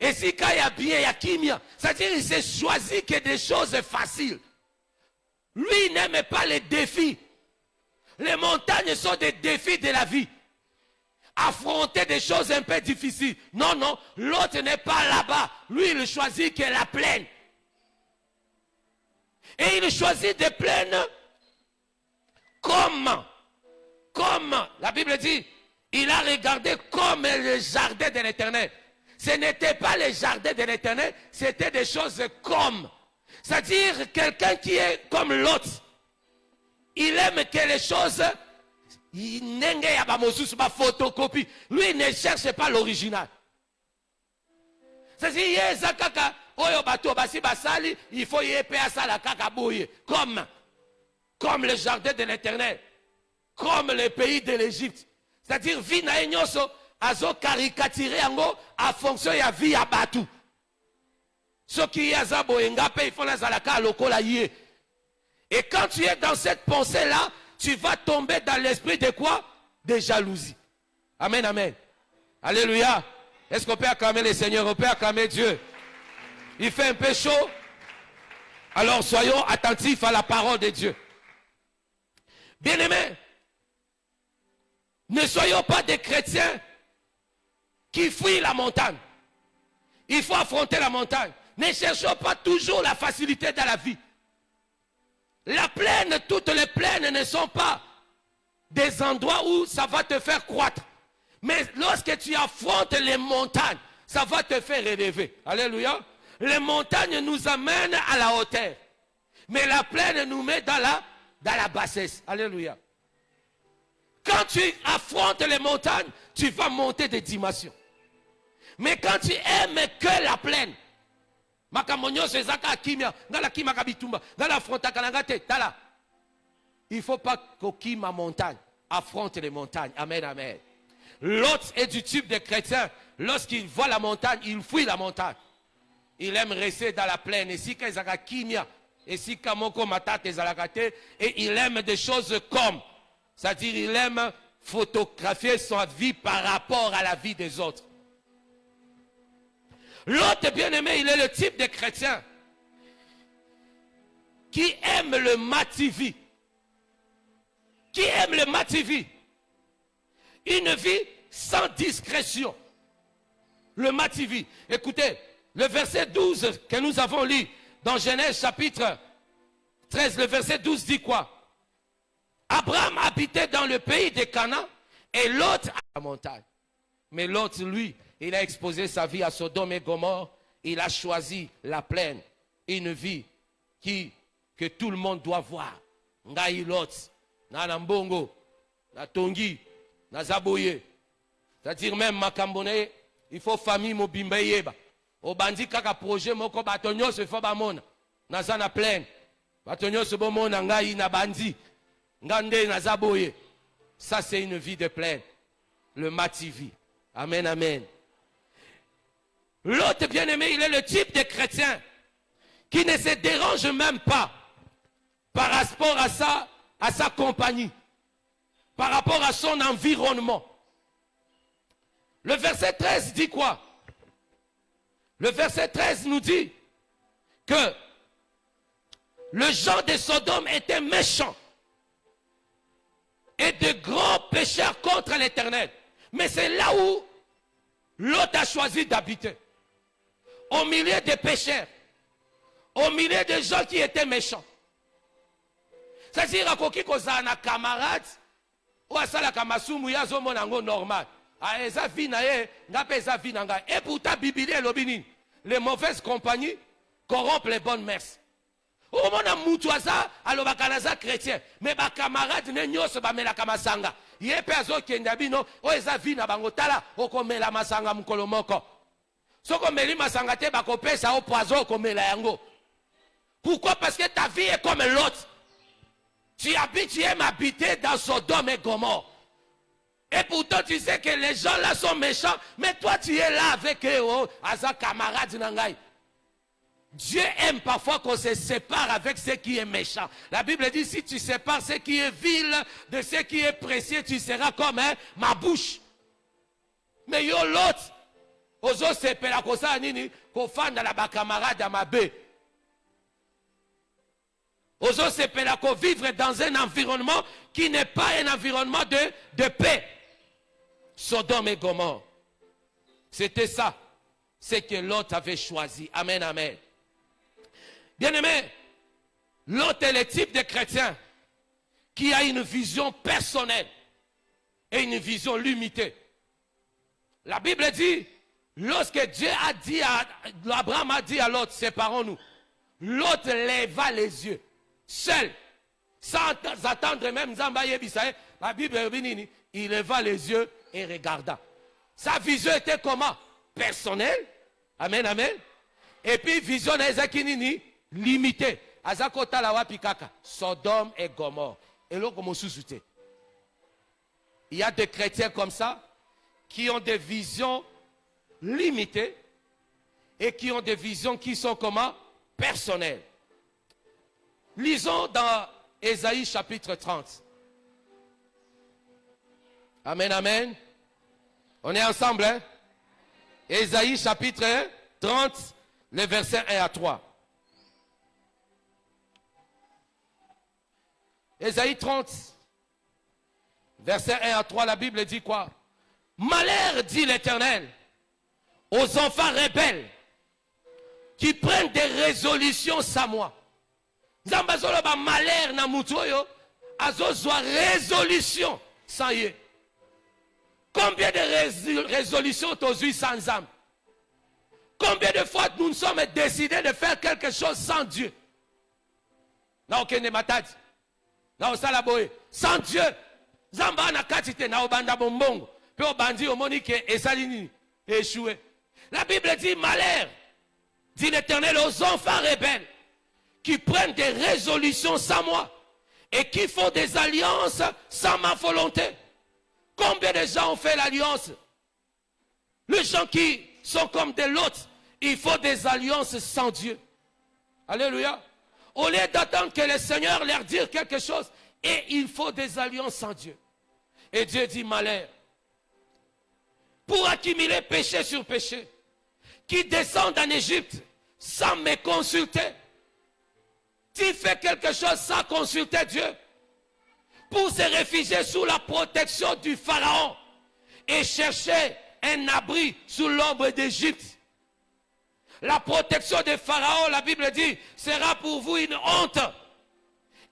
Et si quand il y a bien, il y a kimia, c'est-à-dire il s'est choisi que des choses faciles. Lui, il n'aime pas les défis. Les montagnes sont des défis de la vie. Affronter des choses un peu difficiles. Non, non, l'autre n'est pas là-bas. Lui, il choisit que la plaine. Et il choisit des plaines comme la Bible dit, il a regardé comme le jardin de l'Éternel. Ce n'était pas le jardin de l'Éternel, c'était des choses comme. C'est-à-dire quelqu'un qui est comme l'autre. Il aime que les choses, il n'y a pas de photocopie. Lui, il ne cherche pas l'original. C'est-à-dire, il faut y comme le jardin de l'Éternel, comme le pays de l'Égypte. C'est-à-dire, vie na enyoso, azo caricaturer ango à fonction ya vie à Batou. Ce qui est azabo engape, il faut la zalaka lokola yé. Et quand tu es dans cette pensée-là, tu vas tomber dans l'esprit de quoi? De jalousie. Amen, amen. Alléluia. Est-ce qu'on peut acclamer le Seigneur? On peut acclamer Dieu. Il fait un peu chaud. Alors soyons attentifs à la parole de Dieu. Bien-aimés, ne soyons pas des chrétiens qui fuient la montagne. Il faut affronter la montagne. Ne cherchons pas toujours la facilité dans la vie. La plaine, toutes les plaines ne sont pas des endroits où ça va te faire croître. Mais lorsque tu affrontes les montagnes, ça va te faire relever. Alléluia. Les montagnes nous amènent à la hauteur. Mais la plaine nous met dans la bassesse. Alléluia. Quand tu affrontes les montagnes, tu vas monter des dimensions. Mais quand tu aimes que la plaine, il ne faut pas qu'aucun ma montagne affronte les montagnes. Amen, amen. L'autre est du type de chrétien. Lorsqu'il voit la montagne, il fuit la montagne. Il aime rester dans la plaine. Et si et il aime des choses comme. C'est-à-dire, il aime photographier sa vie par rapport à la vie des autres. L'autre bien-aimé, il est le type de chrétien qui aime le mativi. Qui aime le mativi. Une vie sans discrétion. Le mativi. Écoutez, le verset 12 que nous avons lu dans Genèse chapitre 13, le verset 12 dit quoi? Abraham habitait dans le pays de Canaan et l'autre à la montagne. Mais l'autre, lui, il a exposé sa vie à Sodome et Gomorrhe. Il a choisi la plaine. Une vie que tout le monde doit voir. Ngai l'autre, na Nambongo, na Tongi, na Zaboye. C'est-à-dire même Makambone, il faut famille mobimba yeba. Au bandi kaka projet moko batonyo se faut bamona. Na zana plaine. Batonyo se bomona ngai na bandi. Ngande na Zaboye. Ça c'est une vie de plaine. Le mativi. Amen, amen. L'autre bien-aimé, il est le type de chrétien qui ne se dérange même pas par rapport à sa compagnie, par rapport à son environnement. Le verset 13 dit quoi? Le verset 13 nous dit que le gens de Sodome étaient méchants et de grands pécheurs contre l'Éternel. Mais c'est là où l'autre a choisi d'habiter. Au milieu des pécheurs. Au milieu des gens qui étaient méchants. C'est-à-dire qu'il y a un camarade ou un kamasumu yazo monango normal. Eza vie na ye, ngape eza vie na nga. Et pourtant Bible lobini, les mauvaises compagnies corrompent les bonnes mœurs. Au mona mutuaza alobakanaza chrétien, mais ba camarade ne nyoso ba mela kamasanga. Ye pe azo kenda bino o eza vie na bango tala okomela masanga mukolo moko. Soko meli masanga te bakopesa o poison okomela yango. Pourquoi? Parce que ta vie est comme l'autre. Tu aimes habiter dans Sodome et Gomorre. Et pourtant tu sais que les gens là sont méchants, mais toi tu es là avec eux, oh, as un camarade nangai. Dieu aime parfois qu'on se sépare avec ce qui est méchant. La Bible dit, si tu sépares ce qui est vil de ce qui est précieux, tu seras comme ma bouche. Mais yo l'autre, ozo sepela kosa nini, kofanda la bakamarade à ma bé. Ozo sepela ko vivre dans un environnement qui n'est pas un environnement de paix. Sodome et Gomorrhe. C'était ça. C'est que l'autre avait choisi. Amen, amen. Bien-aimé, l'autre est le type de chrétien qui a une vision personnelle et une vision limitée. La Bible dit, lorsque Dieu a dit Abraham a dit à l'autre, séparons-nous, l'autre leva les yeux, seul, sans attendre même Zamba Yebisaï, la Bible dit, il leva les yeux et regarda. Sa vision était comment? Personnelle. Amen, amen. Et puis vision Ezakinini, limitée. Azakota la wapikaka, Sodome et Gomorrhe. Et là, comme sous-souté. Il y a des chrétiens comme ça qui ont des visions limitées et qui ont des visions qui sont comment? Personnelles. Lisons dans Ésaïe chapitre 30. Amen, amen. On est ensemble, hein? Ésaïe chapitre 30, les versets 1 à 3. Ésaïe 30, verset 1 à 3, la Bible dit quoi? Malheur, dit l'Éternel, aux enfants rebelles qui prennent des résolutions sans moi. Zambazolo ba malheur na mutoyo, azozwa résolution sans yé. Combien de résolutions t'as sans âme? Combien de fois nous sommes décidés de faire quelque chose sans Dieu? Là, aucun ne matadi. Là, sans Dieu. Zamba na katite na obanda bombongo. Pe obandi omonike esalini échoué. La Bible dit malheur, dit l'Éternel aux enfants rebelles qui prennent des résolutions sans moi et qui font des alliances sans ma volonté. Combien de gens ont fait l'alliance? Les gens qui sont comme des lots, il faut des alliances sans Dieu. Alléluia. Au lieu d'attendre que le Seigneur leur dise quelque chose, et il faut des alliances sans Dieu. Et Dieu dit malheur. Pour accumuler péché sur péché, qui descendent en Égypte sans me consulter. Tu fais quelque chose sans consulter Dieu. Pour se réfugier sous la protection du Pharaon et chercher un abri sous l'ombre d'Égypte. La protection du Pharaon, la Bible dit, sera pour vous une honte.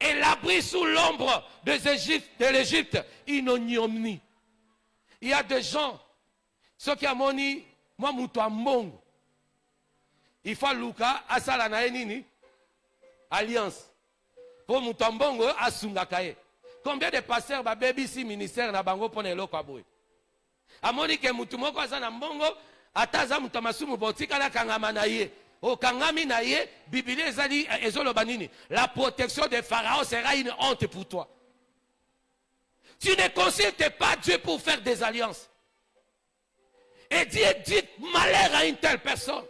Et l'abri sous l'ombre de l'Égypte, une ignominie. Il y a des gens, ceux qui ont dit, moi, je il faut Luka, Asala na nini, alliance. Pour Moutambongo, Asungakaye. Combien de pasteurs ba baby si ministère na bango pone eloko aboy. Amoni ke mutu moko aza na mbongo ataza mutu masumu botika na kangama na ye. O kangami na ye, Biblia ezali ezoloba nini? La protection de Pharaon sera une honte pour toi. Tu ne consultes pas Dieu pour faire des alliances. Et Dieu dit malheur à une telle personne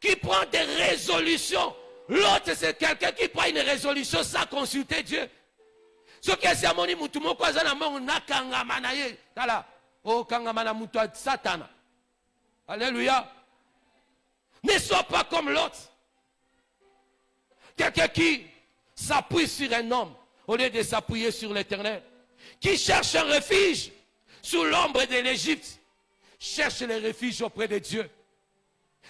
qui prend des résolutions. L'autre c'est quelqu'un qui prend une résolution sans consulter Dieu. Ce qui est amoni mutu moko azana mongo nakangama na ye tala o kangama na mutu satana. Alléluia. Ne sois pas comme l'autre. Quelqu'un qui s'appuie sur un homme au lieu de s'appuyer sur l'Éternel, qui cherche un refuge sous l'ombre de l'Égypte, cherche le refuge auprès de Dieu.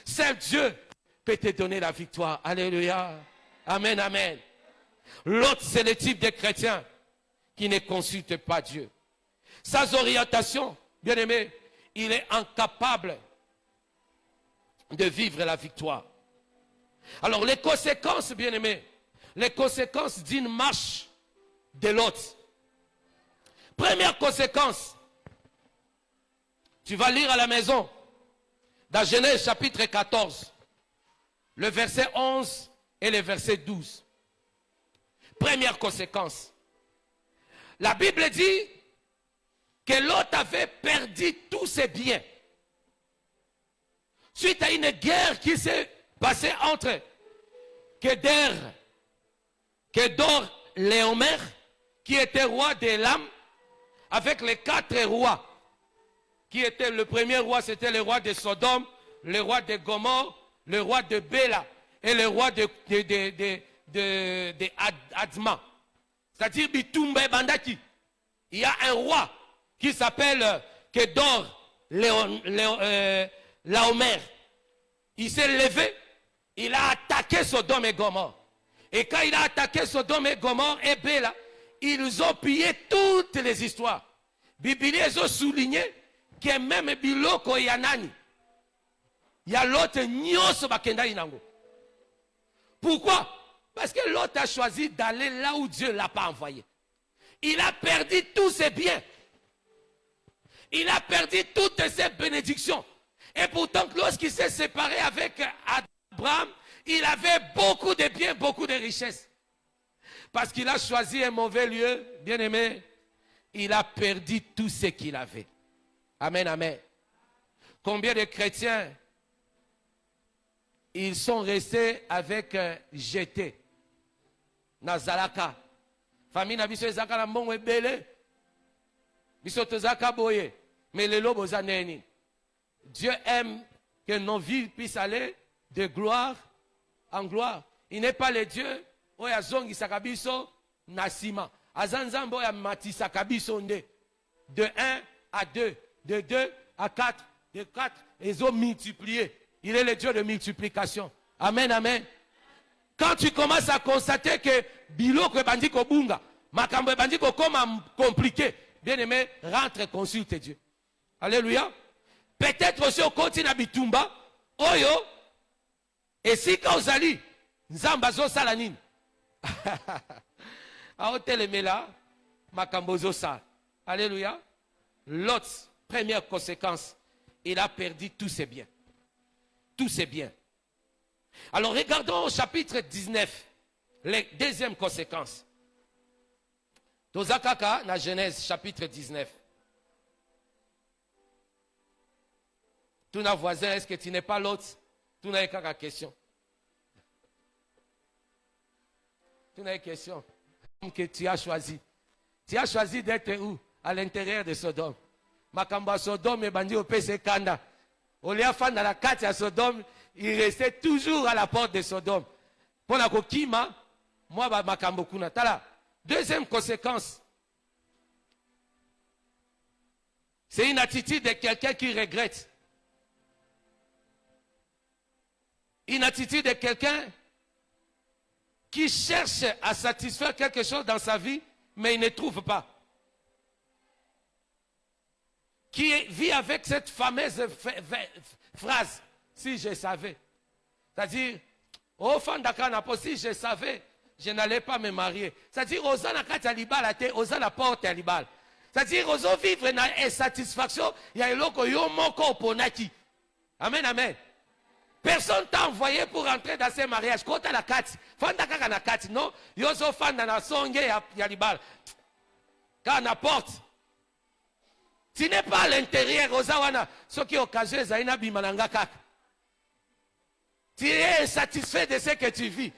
Seul Dieu peut te donner la victoire. Alléluia. Amen, amen. L'autre, c'est le type de chrétien qui ne consulte pas Dieu. Sans orientation, bien aimé, il est incapable de vivre la victoire. Alors les conséquences, bien aimé, les conséquences d'une marche de l'autre. Première conséquence, tu vas lire à la maison, dans Genèse chapitre 14, le verset 11 et le verset 12. Première conséquence. La Bible dit que Lot avait perdu tous ses biens. Suite à une guerre qui s'est passée entre Léomer, qui était roi d'Élam, avec les 4 rois, qui étaient, le premier roi, c'était le roi de Sodome, le roi de Gomorre, le roi de Béla, et le roi de Adma. C'est-à-dire Bitumba et Bandaki. Il y a un roi qui s'appelle Kedor Laomer. Il s'est levé, il a attaqué Sodome et Gomorre. Et quand il a attaqué Sodome et Gomorre et Béla, ils ont pillé toutes les histoires. Bible, ils ont souligné que même Biloko Yanani, il y a l'autre Nyos Bakenda Inango. Pourquoi? Parce que l'autre a choisi d'aller là où Dieu ne l'a pas envoyé. Il a perdu tous ses biens. Il a perdu toutes ses bénédictions. Et pourtant, lorsqu'il s'est séparé avec Abraham, il avait beaucoup de biens, beaucoup de richesses. Parce qu'il a choisi un mauvais lieu, bien aimé, il a perdu tout ce qu'il avait. Amen, amen. Combien de chrétiens, ils sont restés avec jeté. Nazalaka. Famille na biso ezaka na mbongo ebele. Biso tozaka boye. Mais les lobes zaneni. Dieu aime que nos vies puissent aller de gloire en gloire. Il n'est pas le Dieu oya zongi sakabiso nasima. Azanzambo ya matisa kabiso nde. De 1 à 2, de 2 à 4, de 4, ils ont multiplié. Il est le Dieu de multiplication. Amen, amen. Quand tu commences à constater que biloko bandi ko bunga, makambo bandi ko comme compliqué, bien aimé, rentre et consulte Dieu. Alléluia. Peut-être aussi au continent bitumba, oyo, et si kauzali, nzamba zo salanine. A hôtel Mela, makambo zo sal. Alléluia. L'autre, première conséquence, il a perdu tous ses biens. Tous ses biens. Alors regardons au chapitre 19, les deuxièmes conséquences. Tozakaka, na Genèse, chapitre 19. Tout nos voisins, est-ce que tu n'es pas l'autre? Tout n'a qu'à question. Tout n'a question. Que tu as choisi. Tu as choisi d'être où? À l'intérieur de Sodome. Makamba Sodome et bandi au PC Kanda. Au lieu de dans la carte à Sodome, il restait toujours à la porte de Sodome. Pour la kokima, moi, makambo kuna. Tala. Deuxième conséquence. C'est une attitude de quelqu'un qui regrette. Une attitude de quelqu'un qui cherche à satisfaire quelque chose dans sa vie, mais il ne trouve pas. Qui vit avec cette fameuse phrase, si je savais. C'est-à-dire, au fond d'Akana, si je savais, je n'allais pas me marier. C'est-à-dire, aux ans à libal, aux ans la porte à libal. C'est-à-dire, aux ans vivre dans insatisfaction, il y a un loko yo moko ponaki. Amen, amen. Personne t'a envoyé pour entrer dans ces mariages. Quand tu as la carte, fanda na carte, non? Yoso fanda na songe ya libal. Quand on apporte. Tu n'es pas à l'intérieur, Ozawana, ce qui est occasionnel, Zaina Bimananga Kak. Tu es insatisfait de ce que tu vis.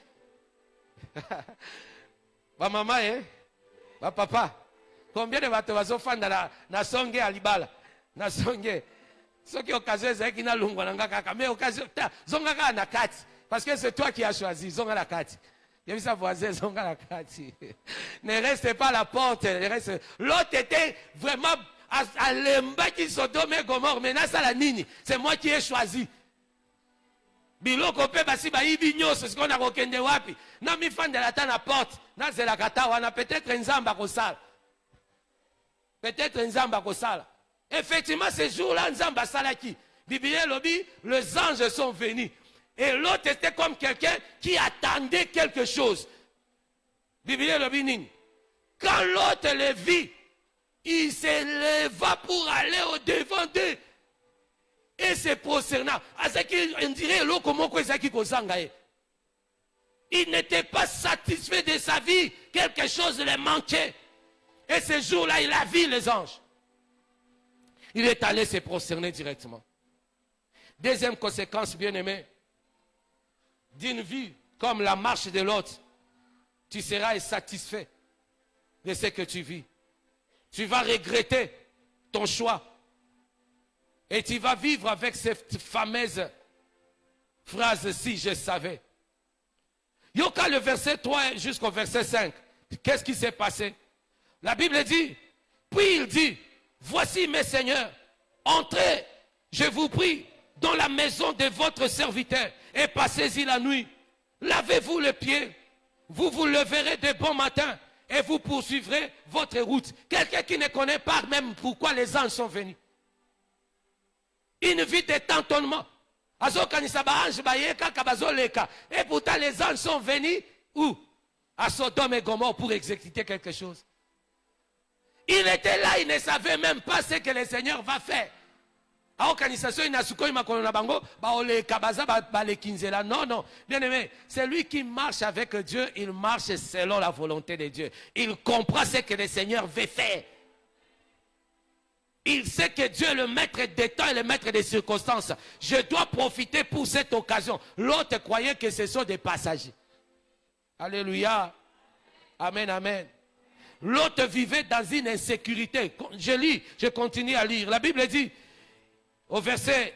Ma maman, hein? Ma papa. Combien de bateaux fans na songe à libala? Na songe. Ce qui est occasionnel, c'est qu'il n'a l'ungwananga Kaka. Mais occasion, zongaka na kati. Parce que c'est toi qui as choisi, zonga la kati. Il y a vu sa voisine, zonga la kati. Ne reste pas à la porte. L'autre était vraiment à l'emba qui Sodome et Gomorre. Maintenant, ça la nini. C'est moi qui ai choisi. Biloko pe basi ba ibi nyoso ce qu'on a kokende wapi. Na mi fan de la ta na porte. Na c'est la kata wana peut-être nzamba ko sala. Peut-être nzamba ko sala. Effectivement, ce jour-là, nzamba salaki. Bible lobi, les anges sont venus. Et l'autre était comme quelqu'un qui attendait quelque chose. Bible lobi nini. Quand l'autre le vit, il se leva pour aller au devant d'eux. Et se prosternant. On dirait il n'était pas satisfait de sa vie. Quelque chose lui manquait. Et ce jour-là, il a vu les anges. Il est allé se prosterner directement. Deuxième conséquence, bien aimé, d'une vie comme la marche de l'autre, tu seras insatisfait de ce que tu vis. Tu vas regretter ton choix. Et tu vas vivre avec cette fameuse phrase, si je savais. Yoka, le verset 3 jusqu'au verset 5. Qu'est-ce qui s'est passé? La Bible dit, puis il dit, voici mes seigneurs, entrez, je vous prie, dans la maison de votre serviteur et passez-y la nuit. Lavez-vous les pieds, vous vous leverez de bon matin et vous poursuivrez votre route. Quelqu'un qui ne connaît pas même pourquoi les anges sont venus. Une vie de tâtonnement. Et pourtant les anges sont venus où? À Sodome et Gomorrhe pour exécuter quelque chose. Il était là, il ne savait même pas ce que le Seigneur va faire. Non, non. Bien aimé, c'est lui qui marche avec Dieu, il marche selon la volonté de Dieu. Il comprend ce que le Seigneur veut faire. Il sait que Dieu est le maître des temps et le maître des circonstances. Je dois profiter pour cette occasion. L'autre croyait que ce sont des passagers. Alléluia. Amen, amen. L'autre vivait dans une insécurité. Je lis, je continue à lire. La Bible dit, au verset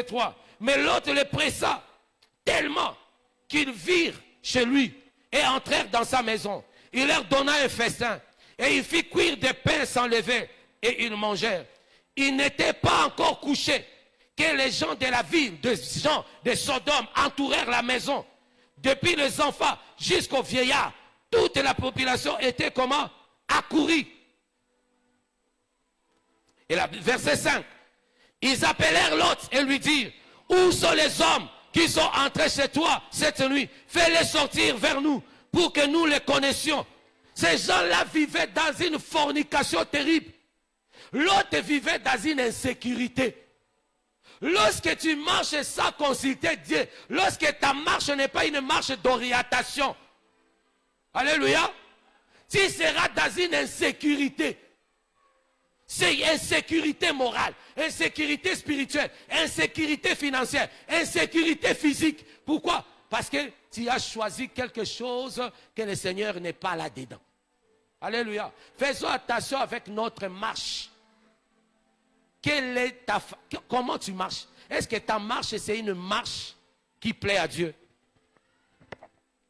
3, mais l'autre le pressa tellement qu'ils virent chez lui et entrèrent dans sa maison. Il leur donna un festin et il fit cuire des pains sans levain et ils mangèrent. Ils n'étaient pas encore couchés que les gens de la ville, des gens de Sodome entourèrent la maison. Depuis les enfants jusqu'aux vieillards, toute la population était comment? Accourue. Et la verset 5. Ils appelèrent l'autre et lui dirent, où sont les hommes qui sont entrés chez toi cette nuit? Fais-les sortir vers nous pour que nous les connaissions. Ces gens-là vivaient dans une fornication terrible. L'autre vivait dans une insécurité. Lorsque tu marches sans consulter Dieu, lorsque ta marche n'est pas une marche d'orientation, alléluia, tu seras dans une insécurité. C'est insécurité morale, insécurité spirituelle, insécurité financière, insécurité physique. Pourquoi? Parce que tu as choisi quelque chose que le Seigneur n'est pas là-dedans. Alléluia. Faisons attention avec notre marche. Comment tu marches? Est-ce que ta marche, c'est une marche qui plaît à Dieu?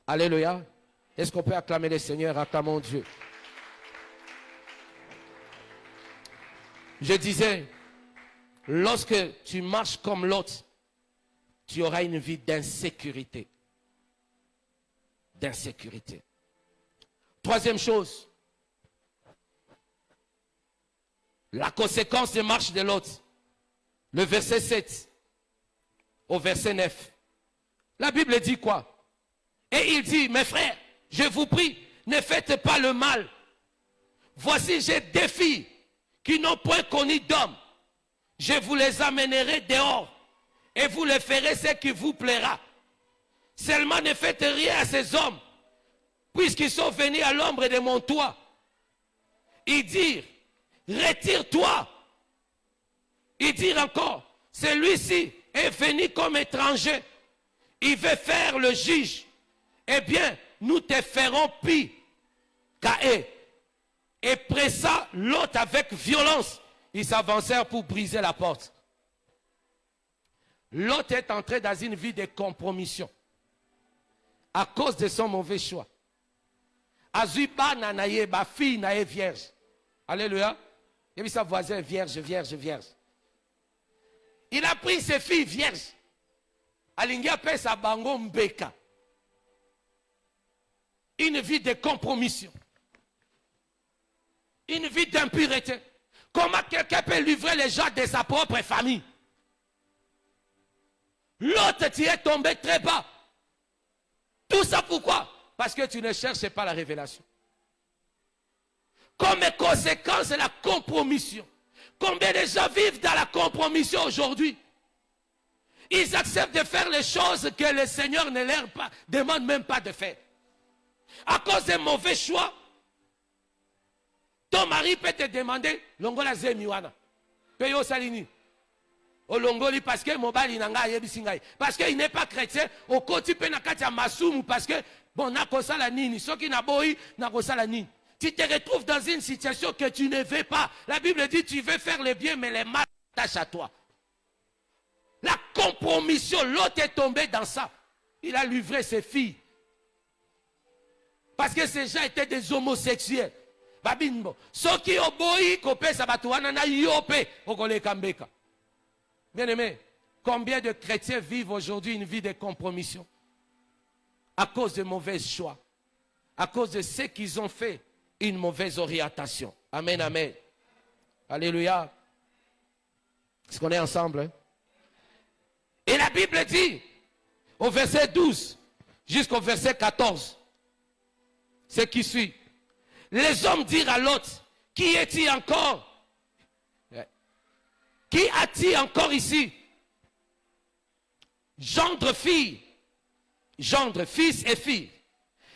Alléluia. Est-ce qu'on peut acclamer le Seigneur? Acclamons Dieu. Je disais, lorsque tu marches comme l'autre, tu auras une vie d'insécurité. D'insécurité. Troisième chose, la conséquence de marche de l'autre. Le verset 7 au verset 9. La Bible dit quoi? Et il dit, mes frères, je vous prie, ne faites pas le mal. Voici, j'ai des filles qui n'ont point connu d'homme. Je vous les amènerai dehors et vous les ferez ce qui vous plaira. Seulement ne faites rien à ces hommes, puisqu'ils sont venus à l'ombre de mon toit. Ils dirent, retire-toi. Ils dirent encore, celui-ci est venu comme étranger. Il veut faire le juge. Eh bien, nous te ferons pire qu'à eux. Et pressa l'autre avec violence. Ils s'avancèrent pour briser la porte. L'autre est entré dans une vie de compromission à cause de son mauvais choix. Azuba nanaye, ma fille naye vierge. Alléluia. Il a vu sa voisin vierge, vierge, vierge. Il a pris ses filles vierges. Alingi appelle sa bango mbeka. Une vie de compromission. Une vie d'impureté. Comment quelqu'un peut livrer les gens de sa propre famille? L'autre, tu es tombé très bas. Tout ça pourquoi? Parce que tu ne cherches pas la révélation. Comme conséquence, la compromission. Combien de gens vivent dans la compromission aujourd'hui? Ils acceptent de faire les choses que le Seigneur ne leur demande même pas de faire. À cause des mauvais choix, ton mari peut te demander, Longola Zemiwana, Peyo Salini. Olongoli parce que mobali nanga yebisi ngai. Parce qu'il n'est pas chrétien, au koti pe na kati ya masumu parce que bon na kosala nini, soki na boyi na kosala nini. Tu te retrouves dans une situation que tu ne veux pas. La Bible dit tu veux faire le bien mais les mal s'attachent à toi. La compromission, l'autre est tombé dans ça. Il a livré ses filles. Parce que ces gens étaient des homosexuels. Babinbo. Soki oboyi kope sabatuana na yope okole kambeka. Bien-aimés, combien de chrétiens vivent aujourd'hui une vie de compromission à cause de mauvais choix, à cause de ce qu'ils ont fait, une mauvaise orientation. Amen, amen. Alléluia. Est-ce qu'on est ensemble? Hein? Et la Bible dit, au verset 12 jusqu'au verset 14, ce qui suit. Les hommes dirent à l'autre, qui est-il encore? Qui a-t-il encore ici? Gendre, fille, gendre, fils et fille.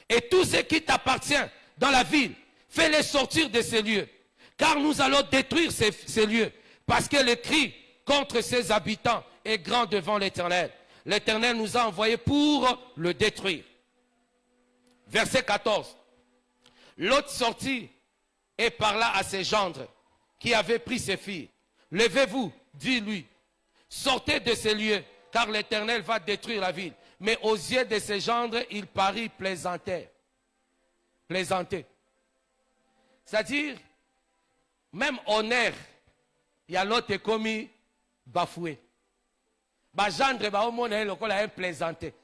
Et tout ce qui t'appartient dans la ville, fais-les sortir de ces lieux. Car nous allons détruire ces lieux. Parce que le cri contre ses habitants est grand devant l'Éternel. L'Éternel nous a envoyés pour le détruire. Verset 14. L'autre sortit et parla à ses gendres qui avaient pris ses filles. Levez-vous, dit-lui, sortez de ces lieux, car l'Éternel va détruire la ville. Mais aux yeux de ses gendres, il parut plaisanter. Plaisanter. C'est-à-dire, même honneur, il y a l'autre commis bafoué. Ba gendre, ba homone, il a un plaisanter.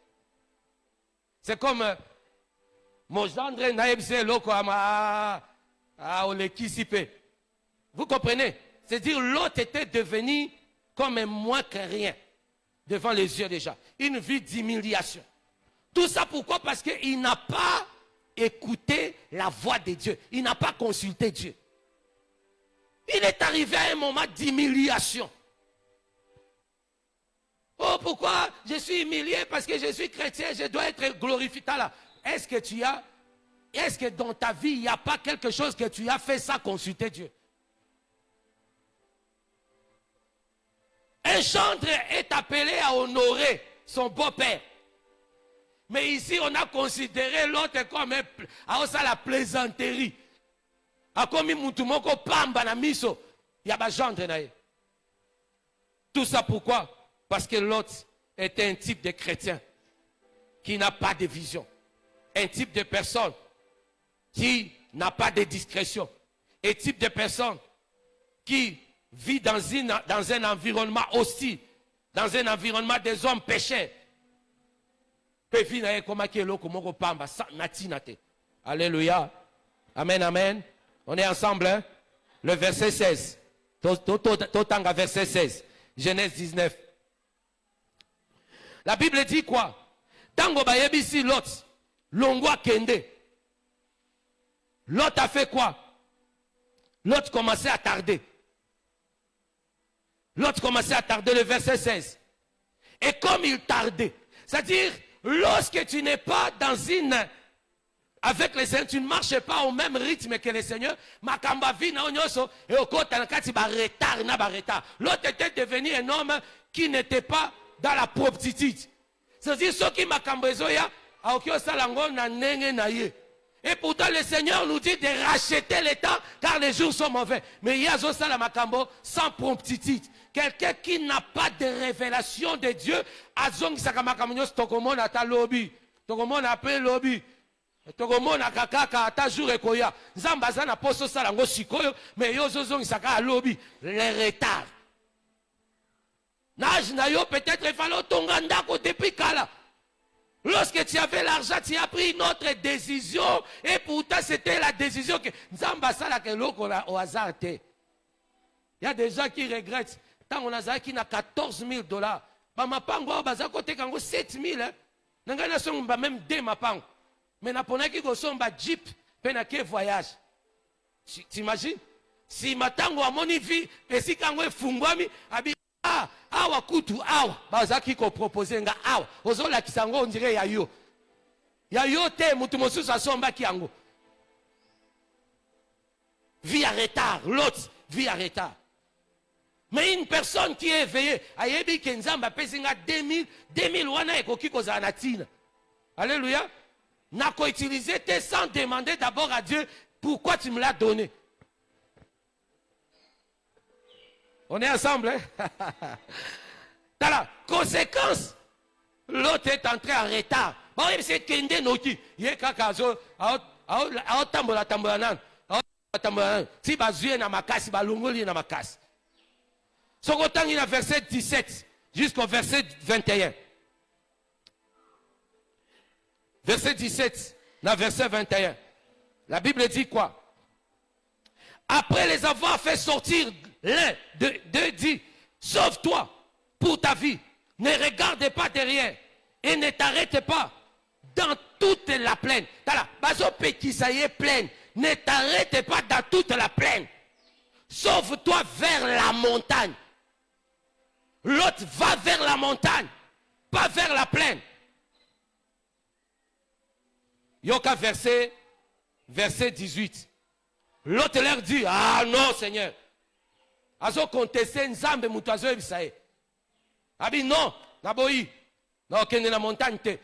C'est comme mon gendre naïbse loko ama ole kisipe. Vous comprenez? C'est-à-dire l'autre était devenu comme un moins que rien devant les yeux des gens. Une vie d'humiliation. Tout ça pourquoi? Parce qu'il n'a pas écouté la voix de Dieu. Il n'a pas consulté Dieu. Il est arrivé à un moment d'humiliation. Oh, pourquoi je suis humilié? Parce que je suis chrétien, je dois être glorifié. Est-ce que dans ta vie, il n'y a pas quelque chose que tu as fait sans consulter Dieu? Un gendre est appelé à honorer son beau-père. Mais ici, on a considéré l'autre comme la plaisanterie. Comme mutumoko pamba na miso, il y a pas gendre naïe. Tout ça pourquoi? Parce que l'autre était un type de chrétien qui n'a pas de vision. Un type de personne qui n'a pas de discrétion. Un type de personne qui vit dans un environnement hostile, dans un environnement des hommes pécheurs. Alléluia. Amen, amen. On est ensemble, hein? Le verset 16. Totanga verset 16. Genèse 19. La Bible dit quoi? Tango bayebisi Lot, longwa kende. Lot a fait quoi? Lot commençait à tarder. L'autre commençait à tarder, le verset 16. Et comme il tardait, c'est-à-dire, lorsque tu n'es pas dans avec les Seigneurs, tu ne marches pas au même rythme que les Seigneurs, makamba vi na onyoso, et au côté nakati ba retard na ba retard. L'autre était devenu un homme qui n'était pas dans la promptitude. C'est-à-dire, ceux qui makamba zoya, aokyo salango na nenge na ye. Et pourtant, le Seigneur nous dit de racheter les temps, car les jours sont mauvais. Mais il y a Zosala Makambo sans promptitude. Quelqu'un qui n'a pas de révélation de Dieu, Azong Sakamakamonios Tokomon ata lobby. Tokomon appelle lobby. Tokomon akakaka ata jour ekoya. Zambazana poso salango sikoyo, mais yo zozong saka lobby. Les retards. Nage na yo peut-être il fallait tonganda ko depuis kala. Lorsque tu avais l'argent, tu as pris une autre décision. Et pourtant, c'était la décision que Zambasala que l'eau au hasard. Il y a des gens qui regrettent. Tant on a qui n'a 14 000 $. Ma pango, baza côté kango 7 000. N'engana son même deux ma pango. Mais n'a pas qui go son ba jeep, penake voyage. T'imagines? Si ma tango a mon vie, et si kango est fungwami, abi. Ah, awa kutu awa bazaki ko proposer nga awa ozola kisango on dirait yayo yayo te mutu mosusu asomba kiango vie à retard l'autre vie à retard Mais une personne qui est éveillée, ayebi kenzamba pesinga 2000 wana ekoki kozala na tina. Alléluia. N'a qu'à utiliser tes sans demander d'abord à Dieu pourquoi tu me l'as donné. On est ensemble, hein? T'as la conséquence. L'autre est entré en retard. Bon, c'est Kende Noki. Il est kakazo. Tambola. Si bazuye na makasi, balongoli na makasi. Sokotan il a verset 17 jusqu'au verset 21. Verset 17, dans verset 21. La Bible dit quoi? Après les avoir fait sortir, l'un d'eux dit, sauve-toi pour ta vie. Ne regarde pas derrière et ne t'arrête pas dans toute la plaine. Ne t'arrête pas dans toute la plaine. Sauve-toi vers la montagne. L'autre va vers la montagne, pas vers la plaine. Yoka verset 18. L'autre leur dit, ah non Seigneur. Azo contesté nzambe mutazo ebisaye. Abi non, naboyi. Non, kende na montagne te.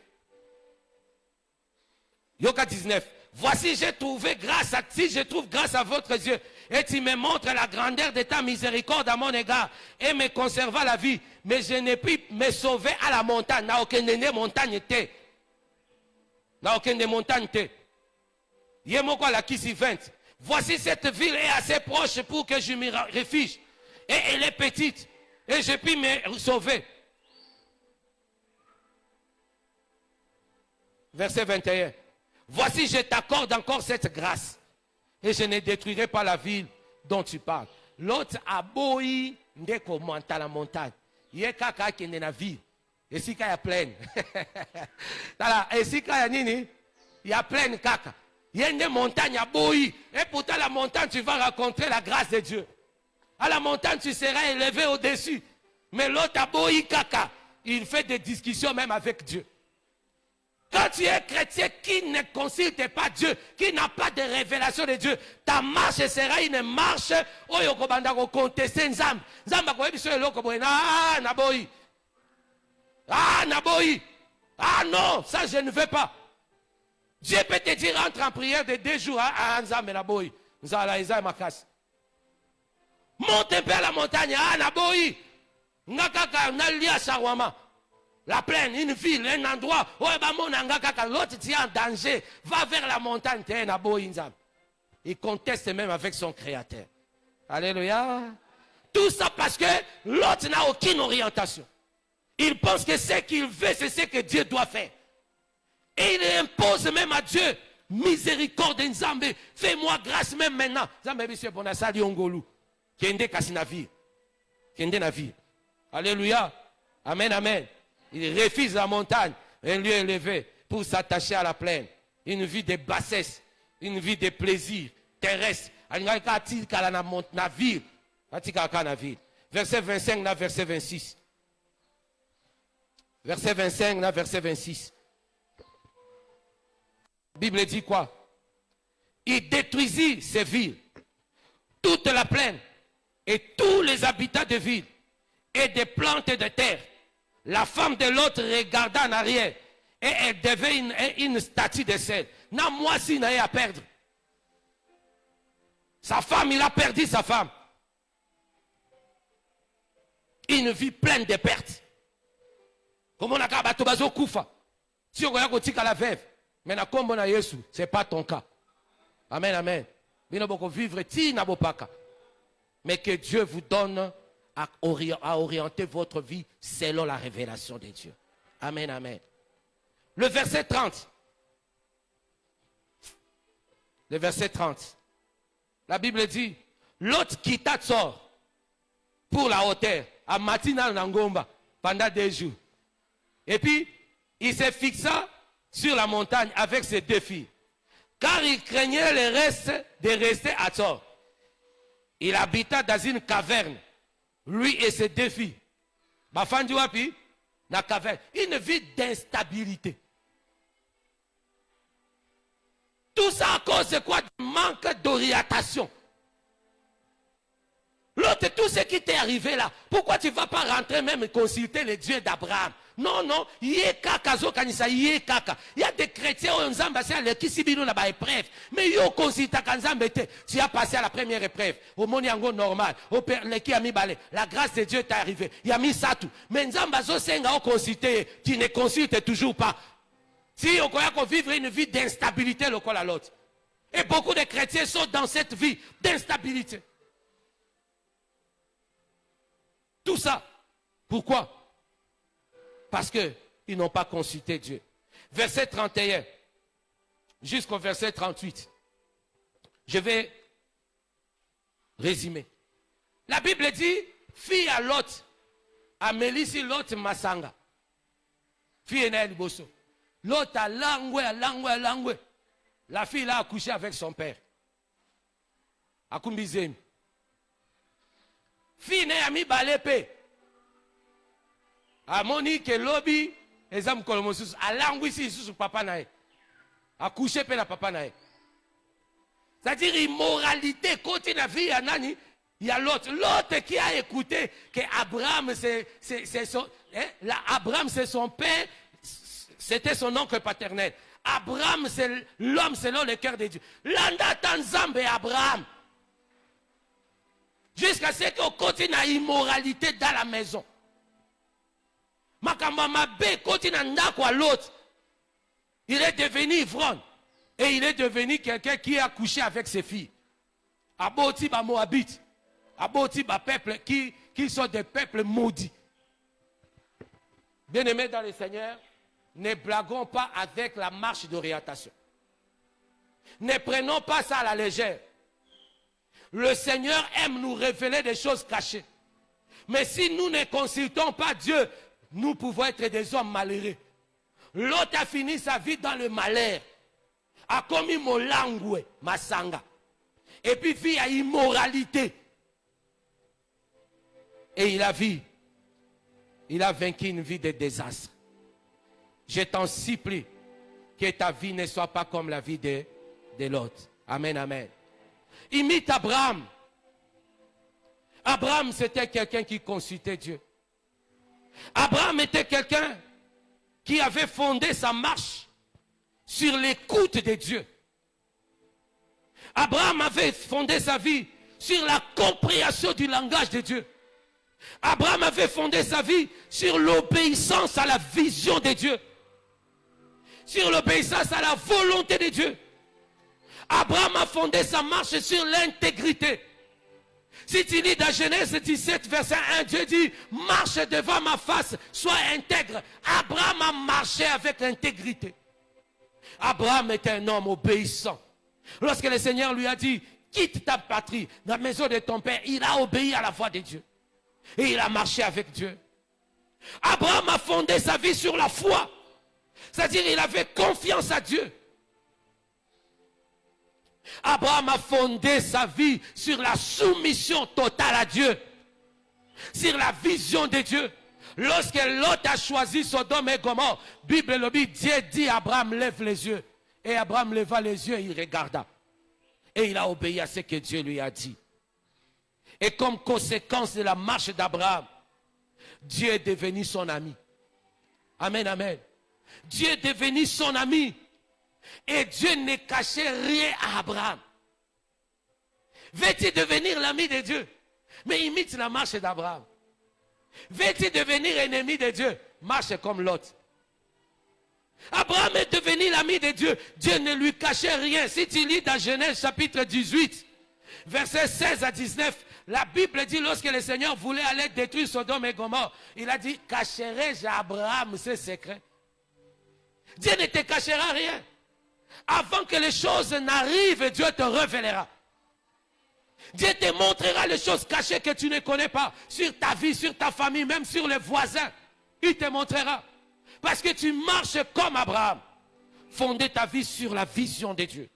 Yoka 19. Voici j'ai trouvé grâce à si je trouve grâce à votre Dieu et tu me montres la grandeur de ta miséricorde à mon égard et me conserva la vie, mais je n'ai pu me sauver à la montagne. Na okende montagne te. Na okende montagne te. Yemoko la kisi 20. Voici cette ville est assez proche pour que je m'y réfugie. Et elle est petite. Et je puis me sauver. Verset 21. Voici, je t'accorde encore cette grâce. Et je ne détruirai pas la ville dont tu parles. L'autre a boyi ndeko monta la montagne. Yé kaka qui est na ville. Et si kaya pleine. Et si kaya nini? Il y a pleine kaka. Il y a une montagne à boyi. Et pourtant la montagne, tu vas rencontrer la grâce de Dieu. À la montagne, tu seras élevé au-dessus. Mais l'autre a boyi kaka. Il fait des discussions même avec Dieu. Quand tu es chrétien qui ne consulte pas Dieu, qui n'a pas de révélation de Dieu, ta marche sera une marche où tu vas contester Nzambe. Nzambe va dire, ah, naboyi. Ah, naboyi. Ah non, ça je ne veux pas. Dieu peut te dire, entre en prière de 2 jours, ah, Nzambe, naboyi. Nzambe, makas. Monte un peu à la montagne, ah, naboyi. Ngakaka, nalia shawama. La plaine, une ville, un endroit où l'autre tient en danger, va vers la montagne. Il conteste même avec son créateur. Alléluia. Tout ça parce que l'autre n'a aucune orientation. Il pense que ce qu'il veut, c'est ce que Dieu doit faire. Et il impose même à Dieu, miséricorde Nzambe, fais-moi grâce même maintenant. Nzambe monsieur Bonasali Ongolu, Kende Kasinavi, Kende Navi. Alléluia. Amen, amen. Il refuse la montagne, un lieu élevé, pour s'attacher à la plaine. Une vie de bassesse, une vie de plaisir terrestre. Verset 25, verset 26. Verset 25, verset 26. La Bible dit quoi? Il détruisit ces villes, toute la plaine, et tous les habitants de villes, et des plantes de terre. La femme de l'autre regarda en arrière et elle devint une statue de sel. N'a moi si n'a à perdre. Sa femme, il a perdu sa femme. Une vie pleine de pertes. Comme on a dit, Tobazo Koufa. Si on regarde à la veuve, mais na kombo na Yesu, ce n'est pas ton cas. Amen, amen. Bino boko vivre ti na bopaka. Mais que Dieu vous donne à orienter votre vie selon la révélation de Dieu. Amen, amen. Le verset 30. Le verset 30. La Bible dit, l'autre quitta Tsor pour la hauteur, à Matina Nangomba, pendant 2 jours. Et puis, il se fixa sur la montagne avec ses 2 filles. Car il craignait le reste de rester à Tsor. Il habita dans une caverne. Lui et ses 2 filles. Bafandi wapi na caverne. Une vie d'instabilité. Tout ça à cause de quoi? Du manque d'orientation. L'autre, tout ce qui t'est arrivé là, pourquoi tu ne vas pas rentrer même et consulter le Dieu d'Abraham? Non, non, il y a des chrétiens qui sont épreuve. Mais ils ont tu as passé à la première épreuve. Au monde normal. La grâce de Dieu t'est arrivée. Il y a mis ça tout. Mais tu ne consultes toujours pas. Si on croit qu'on vivre une vie d'instabilité, l'autre. Et beaucoup de chrétiens sont dans cette vie d'instabilité. Tout ça. Pourquoi? Parce qu'ils n'ont pas consulté Dieu. Verset 31 jusqu'au verset 38. Je vais résumer. La Bible dit, fille à Lot, à Mélisse Lot Masanga. Fille est Bosso. Lot a langoué. La fille a accouché avec son père. À Kumbizem. Fille n'est ami Balépe. A Monique lobby, exemple Kolomosus, a langouissi sous papa nae. A couché pe la papa nae. C'est-à-dire immoralité, côté la vie, il y a l'autre. L'autre qui a écouté que Abraham, c'est son, Abraham, c'est son père, c'était son oncle paternel. Abraham, c'est l'homme selon le cœur de Dieu. Landa Tanzambe et Abraham. Jusqu'à ce qu'on continue à immoralité dans la maison. L'autre, il est devenu ivrogne. Et il est devenu quelqu'un qui a couché avec ses filles. Aboti ba Moabite. Aboti ba peuple qui sont des peuples maudits. Bien-aimés dans le Seigneur, ne blaguons pas avec la marche d'orientation. Ne prenons pas ça à la légère. Le Seigneur aime nous révéler des choses cachées. Mais si nous ne consultons pas Dieu, nous pouvons être des hommes malheureux. L'autre a fini sa vie dans le malheur. A commis Molangwe, Masanga. Et puis vit à immoralité. Et il a vaincu une vie de désastre. Je t'en supplie que ta vie ne soit pas comme la vie de l'autre. Amen, amen. Imite Abraham. Abraham, c'était quelqu'un qui consultait Dieu. Abraham était quelqu'un qui avait fondé sa marche sur l'écoute de Dieu. Abraham avait fondé sa vie sur la compréhension du langage de Dieu. Abraham avait fondé sa vie sur l'obéissance à la vision de Dieu. Sur l'obéissance à la volonté de Dieu. Abraham a fondé sa marche sur l'intégrité. Si tu lis dans Genèse 17, verset 1, Dieu dit, marche devant ma face, sois intègre. Abraham a marché avec intégrité. Abraham était un homme obéissant. Lorsque le Seigneur lui a dit, quitte ta patrie, la maison de ton père, il a obéi à la voix de Dieu. Et il a marché avec Dieu. Abraham a fondé sa vie sur la foi. C'est-à-dire il avait confiance à Dieu. Abraham a fondé sa vie sur la soumission totale à Dieu. Sur la vision de Dieu. Lorsque Lot a choisi Sodome et Gomorrhe, Bible le dit, Dieu dit à Abraham, lève les yeux. Et Abraham leva les yeux et il regarda. Et il a obéi à ce que Dieu lui a dit. Et comme conséquence de la marche d'Abraham, Dieu est devenu son ami. Amen, amen. Dieu est devenu son ami. Et Dieu ne cachait rien à Abraham. Veux-tu devenir l'ami de Dieu? Mais imite la marche d'Abraham. Veux-tu devenir ennemi de Dieu? Marche comme l'autre. Abraham est devenu l'ami de Dieu. Dieu ne lui cachait rien. Si tu lis dans Genèse chapitre 18, versets 16 à 19, la Bible dit lorsque le Seigneur voulait aller détruire Sodome et Gomorrhe, il a dit, cacherai-je à Abraham ses secrets? Dieu ne te cachera rien. Avant que les choses n'arrivent, Dieu te révélera. Dieu te montrera les choses cachées que tu ne connais pas. Sur ta vie, sur ta famille, même sur les voisins. Il te montrera. Parce que tu marches comme Abraham. Fonder ta vie sur la vision de Dieu.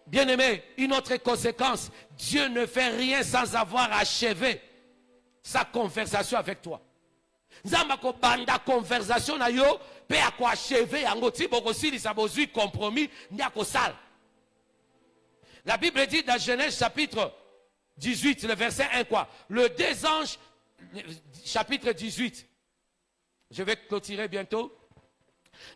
Bien-aimé, une autre conséquence. Dieu ne fait rien sans avoir achevé sa conversation avec toi. Nzamba ko banda conversation na yo pe ako achever yango ti boko silisa bozui compromis ndi ako sala. La Bible dit dans Genèse chapitre 18, le verset 1 quoi? Le deux anges, chapitre 18. Je vais clôturer bientôt.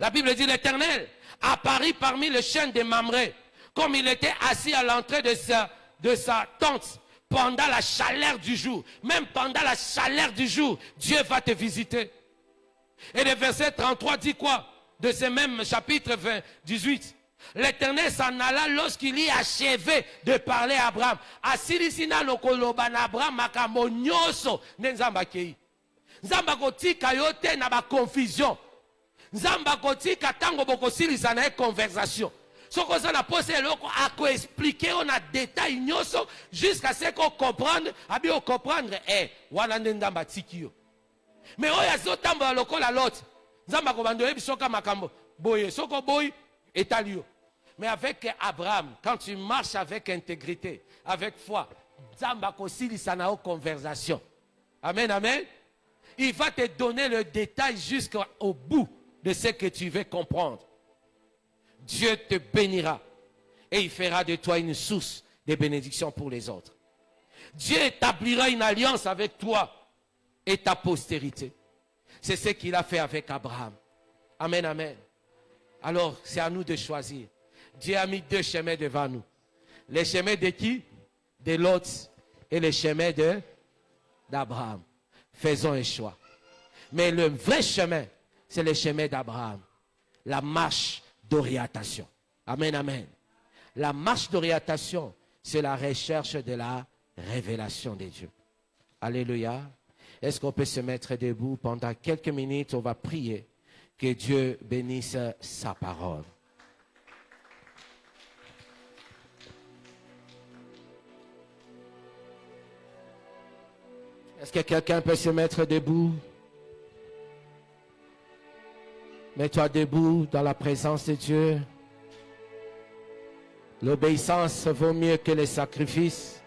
La Bible dit, l'Éternel apparut parmi les chênes de Mamré, comme il était assis à l'entrée de sa tente pendant la chaleur du jour. Même pendant la chaleur du jour, Dieu va te visiter. Et le verset 33 dit quoi? De ce même chapitre 18. L'Éternel s'en alla lorsqu'il y achevé de parler à Abraham. Asilisina lokoloba na Abraham makambo nyoso ne nzamba kei. Nzamba kotika yote na ba confusion. Nzamba kotika tango bokosilisa na conversation. Soko ça na pose eloko ako expliquer on a détail nyoso jusqu'à ce qu'on comprenne, abi on comprendre wana ndamba tikio. Mais oya zo tamba lokola lot. Nzamba ko bando ebisoka makambo boye soko boy etalio. Mais avec Abraham, quand tu marches avec intégrité, avec foi, Nzamba ko silisa na conversation. Amen, amen. Il va te donner le détail jusqu'au bout de ce que tu veux comprendre. Dieu te bénira et il fera de toi une source de bénédiction pour les autres. Dieu établira une alliance avec toi et ta postérité. C'est ce qu'il a fait avec Abraham. Amen, amen. Alors, c'est à nous de choisir. Dieu a mis deux chemins devant nous. Les chemins de qui? De Lot et les chemins d'Abraham. Faisons un choix. Mais le vrai chemin, c'est le chemin d'Abraham. La marche d'orientation. Amen, amen. La marche d'orientation, c'est la recherche de la révélation de Dieu. Alléluia. Est-ce qu'on peut se mettre debout pendant quelques minutes? On va prier que Dieu bénisse sa parole. Est-ce que quelqu'un peut se mettre debout? Mets-toi debout dans la présence de Dieu. L'obéissance vaut mieux que les sacrifices.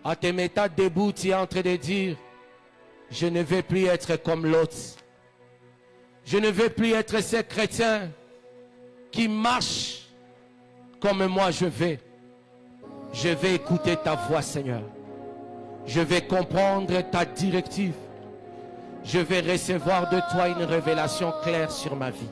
En te mettant debout, tu es en train de dire, je ne veux plus être comme l'autre. Je ne veux plus être ce chrétien qui marche comme moi je vais. Je vais écouter ta voix, Seigneur. Je vais comprendre ta directive. Je vais recevoir de toi une révélation claire sur ma vie.